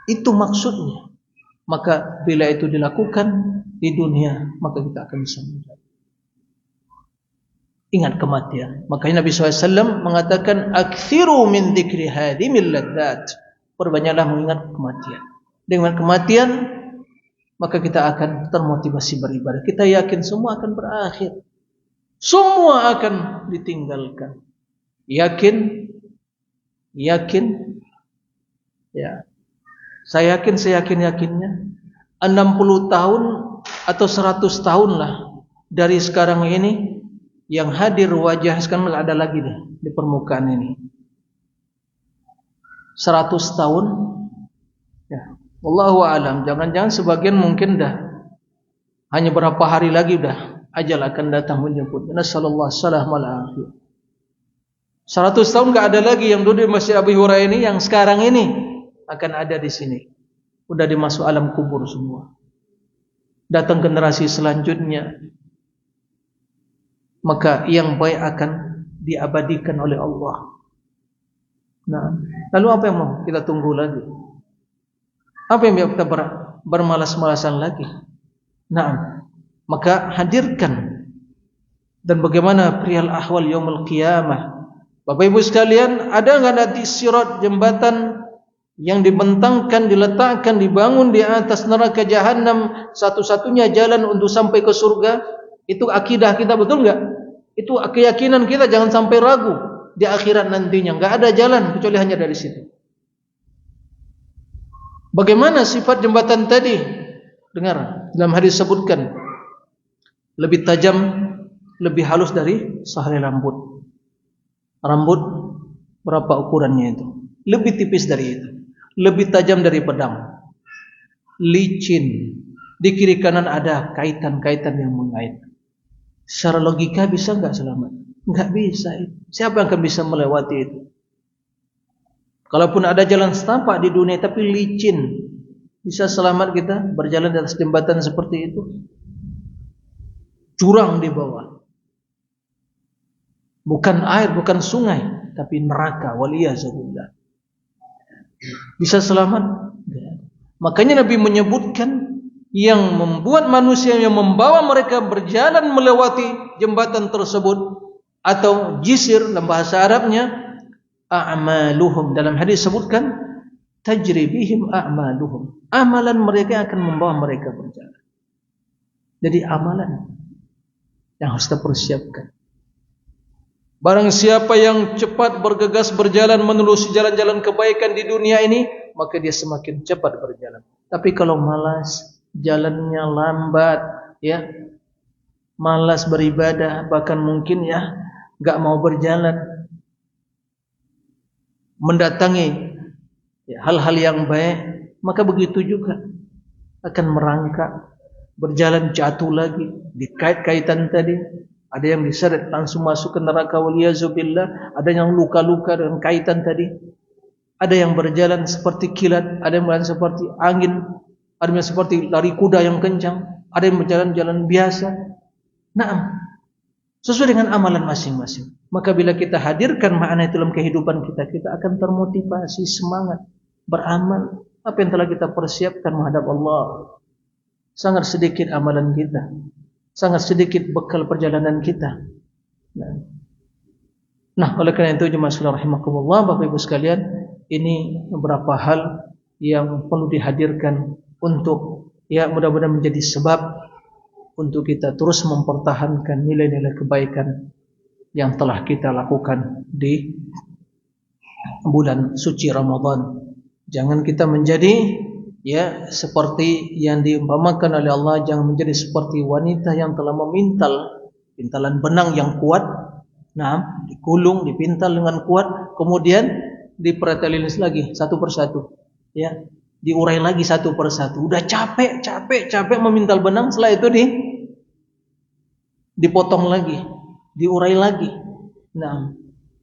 itu maksudnya. Maka bila itu dilakukan di dunia, maka kita akan bisa menjadi. Ingat kematian. Makanya Nabi SAW mengatakan, "Aktsiru min dzikri hadimil ladzat." Perbanyaklah mengingat kematian. Dengan kematian maka kita akan termotivasi beribadah. Kita yakin semua akan berakhir. Semua akan ditinggalkan. Yakin ya. Saya yakin-yakinnya 60 tahun atau 100 tahun lah dari sekarang ini yang hadir wajah sekarang ada lagi nih di permukaan ini. 100 tahun ya. Wallahu a'lam. Jangan-jangan sebagian mungkin dah hanya berapa hari lagi dah ajal akan datang menjemput. Nasallallahu alaihi 100 tahun enggak ada lagi yang duduk di Masjid Abi Hurairah ini yang sekarang ini akan ada di sini. Udah dimasuk alam kubur semua. Datang generasi selanjutnya. Maka yang baik akan diabadikan oleh Allah. Nah, lalu apa yang mau kita tunggu lagi? Apa yang kita bermalas-malasan lagi? Nah, maka hadirkan. Dan bagaimana perihal ahwal yaumul qiyamah? Bapak Ibu sekalian, ada enggak nanti sirat, jembatan yang dibentangkan, diletakkan, dibangun di atas neraka jahanam, satu-satunya jalan untuk sampai ke surga? Itu akidah kita, betul enggak? Itu keyakinan kita, jangan sampai ragu di akhirat nantinya. Enggak ada jalan kecuali hanya dari situ. Bagaimana sifat jembatan tadi? Dengar, dalam hadis sebutkan lebih tajam, lebih halus dari sehelai rambut. Rambut berapa ukurannya itu? Lebih tipis dari itu. Lebih tajam dari pedang. Licin. Di kiri kanan ada kaitan-kaitan yang mengait. Secara logika bisa enggak selamat? Enggak bisa. Siapa yang akan bisa melewati itu? Kalaupun ada jalan setapak di dunia tapi licin, bisa selamat kita berjalan di atas jembatan seperti itu? Jurang di bawah. Bukan air, bukan sungai, tapi neraka. Waliyahzubillah. Bisa selamat? Makanya Nabi menyebutkan yang membuat manusia, yang membawa mereka berjalan melewati jembatan tersebut atau jisir dalam bahasa Arabnya, a'maluhum. Dalam hadis sebutkan tajri bihim a'maluhum. Amalan mereka akan membawa mereka berjalan. Jadi amalan yang harus kita persiapkan. Barang siapa yang cepat bergegas berjalan menelusuri jalan-jalan kebaikan di dunia ini, maka dia semakin cepat berjalan. Tapi kalau malas, jalannya lambat, ya, malas beribadah, bahkan mungkin ya enggak mau berjalan, mendatangi hal-hal yang baik, maka begitu juga akan merangkak, berjalan jatuh lagi, dikait-kaitan tadi. Ada yang diseret langsung masuk ke neraka, waliyahzubillah. Ada yang luka-luka dengan kaitan tadi. Ada yang berjalan seperti kilat, ada yang berjalan seperti angin, ada yang seperti lari kuda yang kencang, ada yang berjalan-jalan biasa. Naam, sesuai dengan amalan masing-masing. Maka bila kita hadirkan makna itu dalam kehidupan kita, kita akan termotivasi, semangat beramal apa yang telah kita persiapkan menghadap Allah. Sangat sedikit amalan kita, sangat sedikit bekal perjalanan kita. Nah, oleh karena itu jemaah sekalian rahimakumullah, Bapak Ibu sekalian, ini beberapa hal yang perlu dihadirkan untuk ya mudah-mudahan menjadi sebab untuk kita terus mempertahankan nilai-nilai kebaikan yang telah kita lakukan di bulan suci Ramadan. Jangan kita menjadi ya seperti yang diumpamakan oleh Allah, jangan menjadi seperti wanita yang telah memintal pintalan benang yang kuat. Nah, dikulung, dipintal dengan kuat, kemudian dipretelin lagi satu persatu, ya, diurai lagi satu persatu. Udah capek memintal benang, setelah itu dipotong lagi, diurai lagi. Nah,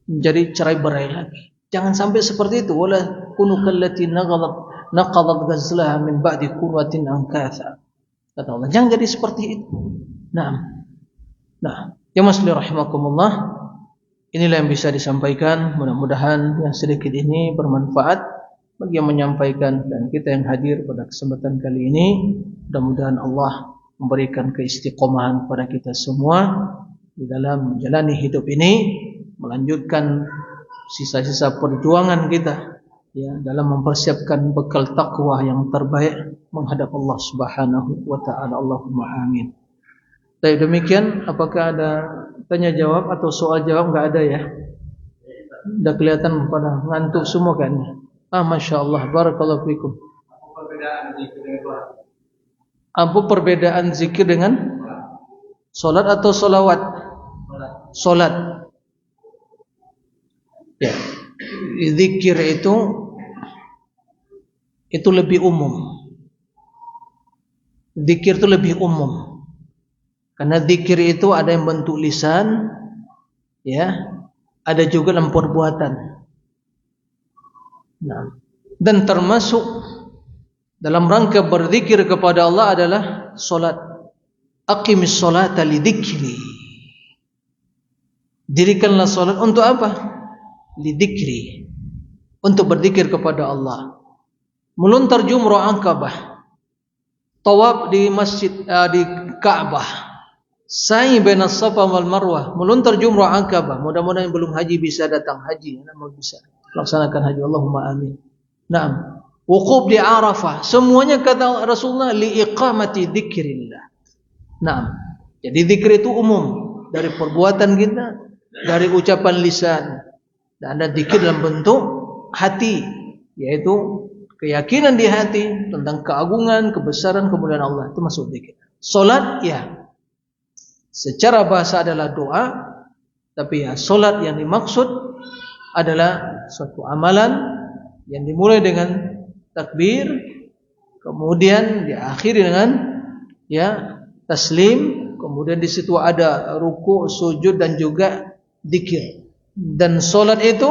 menjadi cerai-berai lagi. Jangan sampai seperti itu. Wala kunu kallati naqadat ghazlaha min ba'di quwwatin ankatha. Kata Allah, jangan jadi seperti itu. Nah, ya masli rahimakumullah. Inilah yang bisa disampaikan. Mudah-mudahan yang sedikit ini bermanfaat bagi yang menyampaikan dan kita yang hadir pada kesempatan kali ini. Mudah-mudahan Allah memberikan keistiqomahan kepada kita semua di dalam menjalani hidup ini, melanjutkan sisa-sisa perjuangan kita ya dalam mempersiapkan bekal takwa yang terbaik menghadap Allah Subhanahu wa taala. Allahumma amin. Baik, demikian apakah ada tanya jawab atau soal jawab? Enggak ada ya. Sudah kelihatan pada ngantuk semua kan. Masya Allah, barakallahu fikum. Apa perbedaan zikir dengan solat atau solawat? Solat. Ya. Zikir itu lebih umum. Zikir itu lebih umum. Karena zikir itu ada yang bentuk lisan, ya, ada juga dalam perbuatan. Nah, dan termasuk dalam rangka berzikir kepada Allah adalah solat. Aqimis solata li dzikri. Dirikanlah solat untuk apa? Li dzikri. Untuk berzikir kepada Allah. Melontar jumrah Aqabah. Tawaf di masjid di Ka'bah. Sa'i baina Safa wal Marwah, melontar jumrah Aqabah. Mudah-mudahan yang belum haji bisa datang haji, mau bisa laksanakan haji. Allahumma amin. Naam. Wuquf di Arafah, semuanya kata Rasulullah li iqamati dzikrillah. Naam. Jadi zikir itu umum, dari perbuatan kita, dari ucapan lisan, dan ada zikir dalam bentuk hati, yaitu keyakinan di hati tentang keagungan, kebesaran, kemuliaan Allah, itu masuk zikir. Salat ya secara bahasa adalah doa, tapi ya solat yang dimaksud adalah suatu amalan yang dimulai dengan takbir, kemudian diakhiri dengan ya taslim, kemudian di situ ada ruku', sujud dan juga zikir. Dan solat itu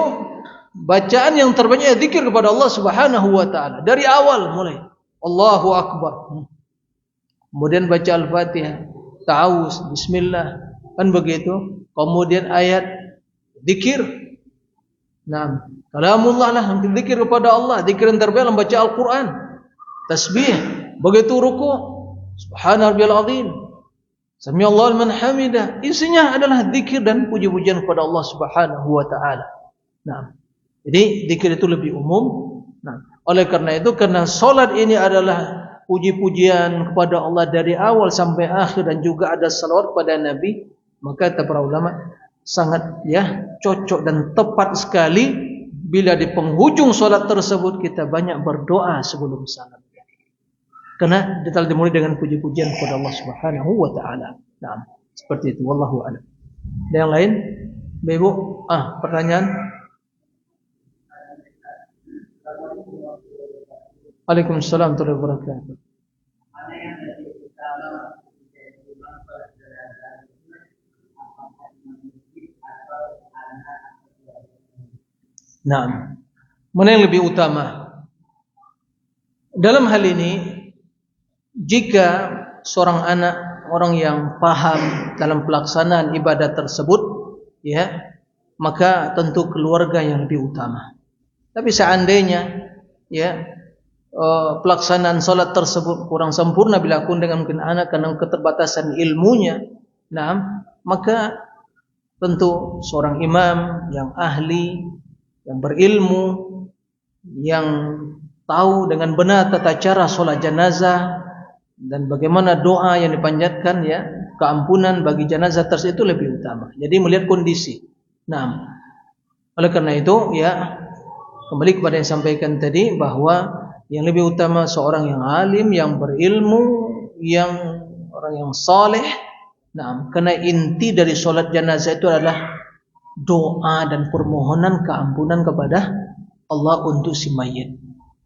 bacaan yang terbanyak zikir kepada Allah Subhanahu wa taala dari awal mulai Allahu Akbar. Kemudian baca Al-Fatihah, ta'awuz, bismillah, kan begitu. Kemudian ayat zikir. Nah, kalamullah lah, zikir kepada Allah, zikir yang terbaik dalam baca Al-Quran. Tasbih, begitu ruku, subhana rabbiyal azim, sami Allahu liman hamidah. Isinya adalah zikir dan puji-pujian kepada Allah Subhanahu wa taala. Nah, jadi zikir itu lebih umum. Nah, oleh karena itu, karena salat ini adalah puji-pujian kepada Allah dari awal sampai akhir dan juga ada salawat pada Nabi, maka kata para ulama sangat ya cocok dan tepat sekali bila di penghujung salat tersebut kita banyak berdoa sebelum salat. Karena detail dimulai dengan puji-pujian kepada Allah Subhanahu wa taala. Nah, seperti itu wallahu a'lam. Ada yang lain? Ibu, pertanyaan? Waalaikumsalam warahmatullahi wabarakatuh. Nah, mana yang lebih utama? Dalam hal ini, jika seorang anak, orang yang paham dalam pelaksanaan ibadah tersebut, ya, maka tentu keluarga yang lebih utama. Tapi seandainya, ya, pelaksanaan salat tersebut kurang sempurna dilakukan dengan mungkin anak karena keterbatasan ilmunya, nah, maka tentu seorang imam yang ahli, yang berilmu, yang tahu dengan benar tata cara salat jenazah dan bagaimana doa yang dipanjatkan, ya, keampunan bagi jenazah tersebut itu lebih utama. Jadi melihat kondisi. Nah, oleh karena itu, ya, kembali kepada yang sampaikan tadi bahwa yang lebih utama seorang yang alim, yang berilmu, yang orang yang saleh. Nah, karena inti dari salat jenazah itu adalah doa dan permohonan keampunan kepada Allah untuk si mayit.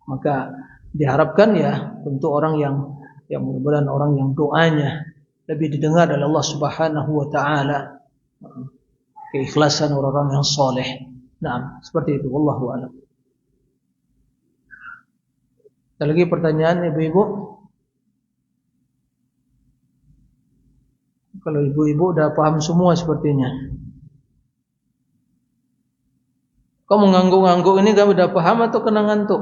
Maka diharapkan, ya, untuk orang yang mudah-mudahan orang yang doanya lebih didengar oleh Allah Subhanahu wa taala, keikhlasan orang-orang yang saleh. Nah, seperti itu wallahu a'lam. Ada lagi pertanyaan ibu-ibu? Kalau ibu-ibu udah paham semua sepertinya. Kamu ngangguk-ngangguk ini kamu udah paham atau kena ngantuk?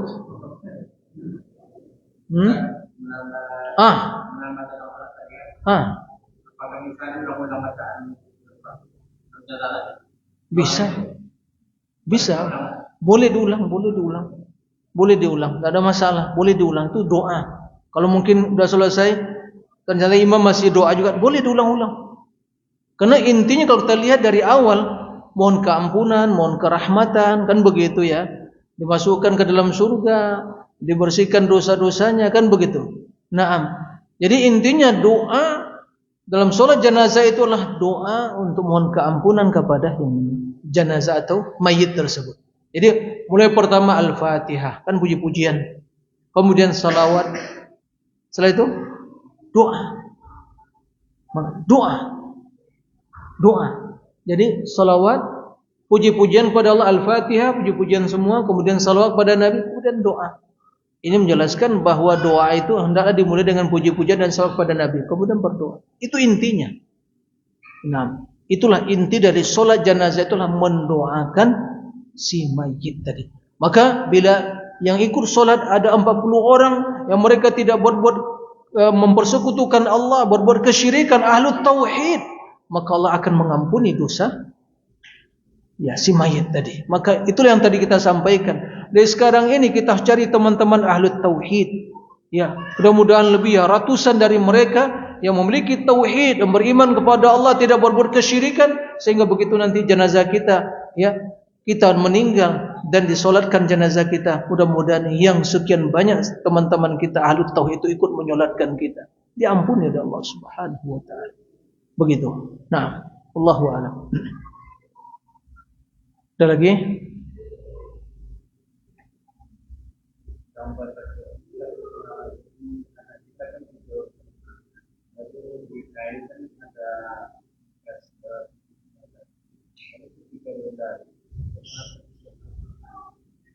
Bisa. Boleh diulang. boleh diulang, tidak ada masalah, boleh diulang, itu doa. Kalau mungkin sudah selesai, ternyata imam masih doa juga, boleh diulang-ulang. Karena intinya kalau kita lihat dari awal, mohon keampunan, mohon kerahmatan, kan begitu ya. Dimasukkan ke dalam surga, dibersihkan dosa-dosanya, kan begitu. Naam. Jadi intinya doa dalam sholat jenazah itulah doa untuk mohon keampunan kepada yang jenazah atau mayit tersebut. Jadi mulai pertama Al-Fatihah, kan puji-pujian. Kemudian salawat. Setelah itu doa. Doa. Jadi salawat, puji-pujian kepada Allah, Al-Fatihah, puji-pujian semua, kemudian salawat kepada Nabi, kemudian doa. Ini menjelaskan bahwa doa itu hendaklah dimulai dengan puji-pujian dan salawat kepada Nabi, kemudian berdoa. Itu intinya. Nah, itulah inti dari sholat jenazah, itulah mendoakan si mayit tadi. Maka bila yang ikut sholat ada 40 orang yang mereka tidak berbuat mempersekutukan Allah, berbuat kesyirikan, ahlu tauhid, maka Allah akan mengampuni dosa ya si mayit tadi. Maka itulah yang tadi kita sampaikan. Dari sekarang ini kita cari teman-teman ahlu tauhid. Ya, mudah-mudahan lebih ya ratusan dari mereka yang memiliki tauhid, yang beriman kepada Allah, tidak berbuat kesyirikan, sehingga begitu nanti jenazah kita, ya, kita meninggal dan disolatkan jenazah kita, mudah-mudahan yang sekian banyak teman-teman kita ahlu tauhid itu ikut menyolatkan kita, diampuni oleh Allah Subhanahu wa taala. Begitu. Nah, Allahu a'lam. Ada lagi?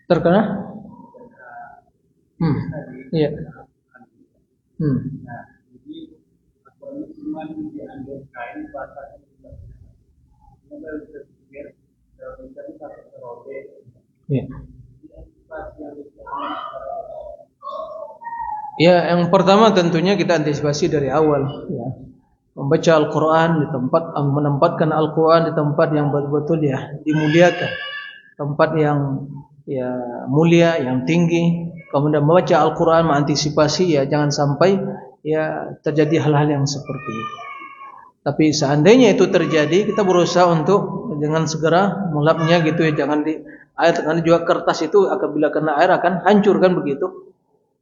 Terkena? Iya. Ya. Ya, yang pertama tentunya kita antisipasi dari awal, ya. Membaca Al-Quran di tempat, menempatkan Al-Quran di tempat yang betul-betul ya dimuliakan, tempat yang ya mulia, yang tinggi. Kemudian membaca Al-Quran, mengantisipasi ya jangan sampai ya terjadi hal-hal yang seperti itu. Tapi seandainya itu terjadi, kita berusaha untuk dengan segera melapnya gitu ya, jangan di air, karena juga kertas itu apabila kena air akan hancur, kan begitu.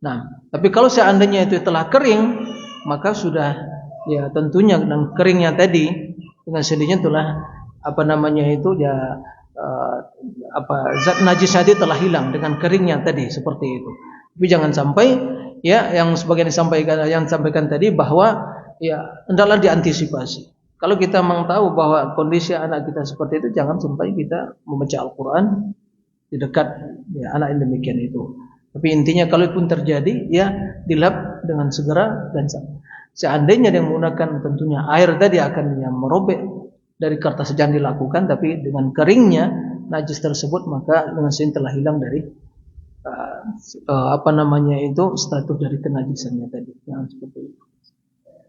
Nah, tapi kalau seandainya itu telah kering, maka sudah ya tentunya dengan keringnya tadi, dengan sendirinya telah ya zat najis tadi telah hilang dengan keringnya tadi, seperti itu. Tapi jangan sampai ya yang sebagian disampaikan tadi bahwa ya hendaklah diantisipasi. Kalau kita memang tahu bahwa kondisi anak kita seperti itu, jangan sampai kita membaca Al-Quran di dekat ya anak yang demikian itu. Tapi intinya kalaupun terjadi ya dilap dengan segera, dan seandainya yang menggunakan tentunya air tadi akan yang merobek dari kertas, jangan dilakukan. Tapi dengan keringnya najis tersebut, maka dengan sendirinya telah hilang dari status dari kenajisannya tadi. Jangan seperti itu.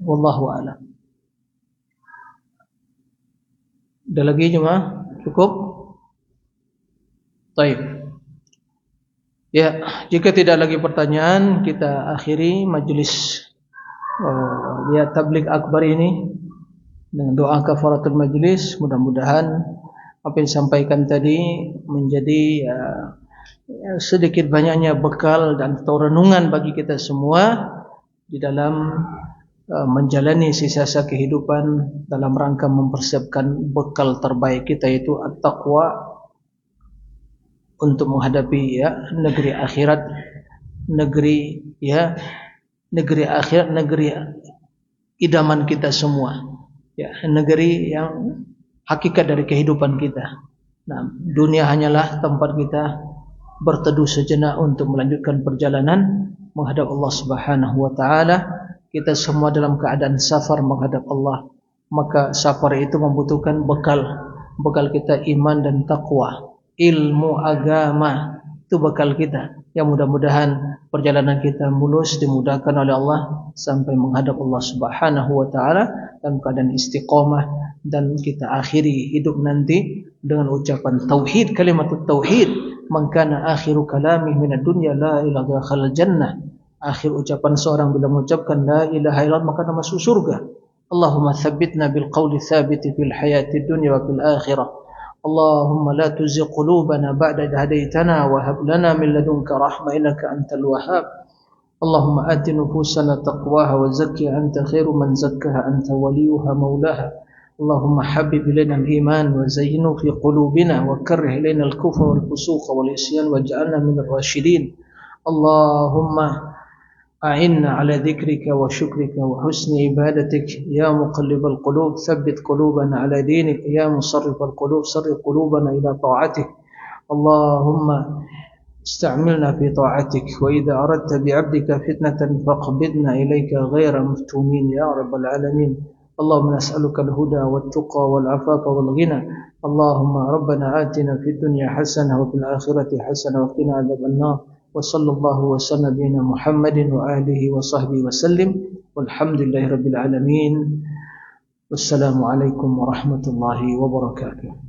Wallahu a'lam. Ada lagi jemaah? Cukup? Baik. Ya, jika tidak lagi pertanyaan, kita akhiri majelis tabligh akbar ini dengan doa kafaratul majlis. Mudah-mudahan apa yang disampaikan tadi menjadi sedikit banyaknya bekal dan atau renungan bagi kita semua di dalam menjalani sisa-sisa kehidupan dalam rangka mempersiapkan bekal terbaik kita, yaitu at-taqwa, untuk menghadapi ya negeri akhirat, negeri akhirat, negeri idaman kita semua, ya, negeri yang hakikat dari kehidupan kita. Nah, dunia hanyalah tempat kita berteduh sejenak untuk melanjutkan perjalanan menghadap Allah Subhanahu wa taala. Kita semua dalam keadaan safar menghadap Allah. Maka safar itu membutuhkan bekal kita iman dan taqwa, ilmu agama, itu bekal kita. Yang mudah-mudahan perjalanan kita mulus, dimudahkan oleh Allah sampai menghadap Allah Subhanahu wa taala dalam keadaan istiqomah, dan kita akhiri hidup nanti dengan ucapan tauhid, kalimat tauhid, man kana akhiru kalamihi minad dunya la ilaha illa dakhala jannah. Akhir ucapan seorang bila mengucapkan la ilaha illallah maka masuk surga. Allahumma tsabbitna bil qawli tsabiti fil hayatid dunya wa fil akhirah. Allahumma la tuzigh qulubana ba'da idh hadaytana wa hab lana min ladunka rahmah innaka antal wahhab. Allahumma ati nufusana taqwaha wa zakkiha anta khairu man zakkaha anta waliyuha maulaha. Allahumma habib ilaina al-iman wa zayyinhu fi qulubina wa karrih ilaina al-kufra wal fusuqa wal isyan waj'alna min ar-rasyidin. Allahumma a'inna ala dhikrika wa syukrika wa husni ibadatik ya muqallibal qulub tsabbit qulubana ala dinik ya musarrifal qulub sarrif qulubana ila ta'atik. Allahumma استعملنا في طاعتك وإذا أردت بعبدك فتنة فاقبضنا إليك غير مفتونين يا رب العالمين. اللهم نسألك الهدى والتقى والعفاف والغنى. اللهم ربنا آتنا في الدنيا حسنة وفي الآخرة حسنة وقنا عذاب النار. وصلى الله وسلم بنا محمد وآله وصحبه وسلم والحمد لله رب العالمين. والسلام عليكم ورحمة الله وبركاته.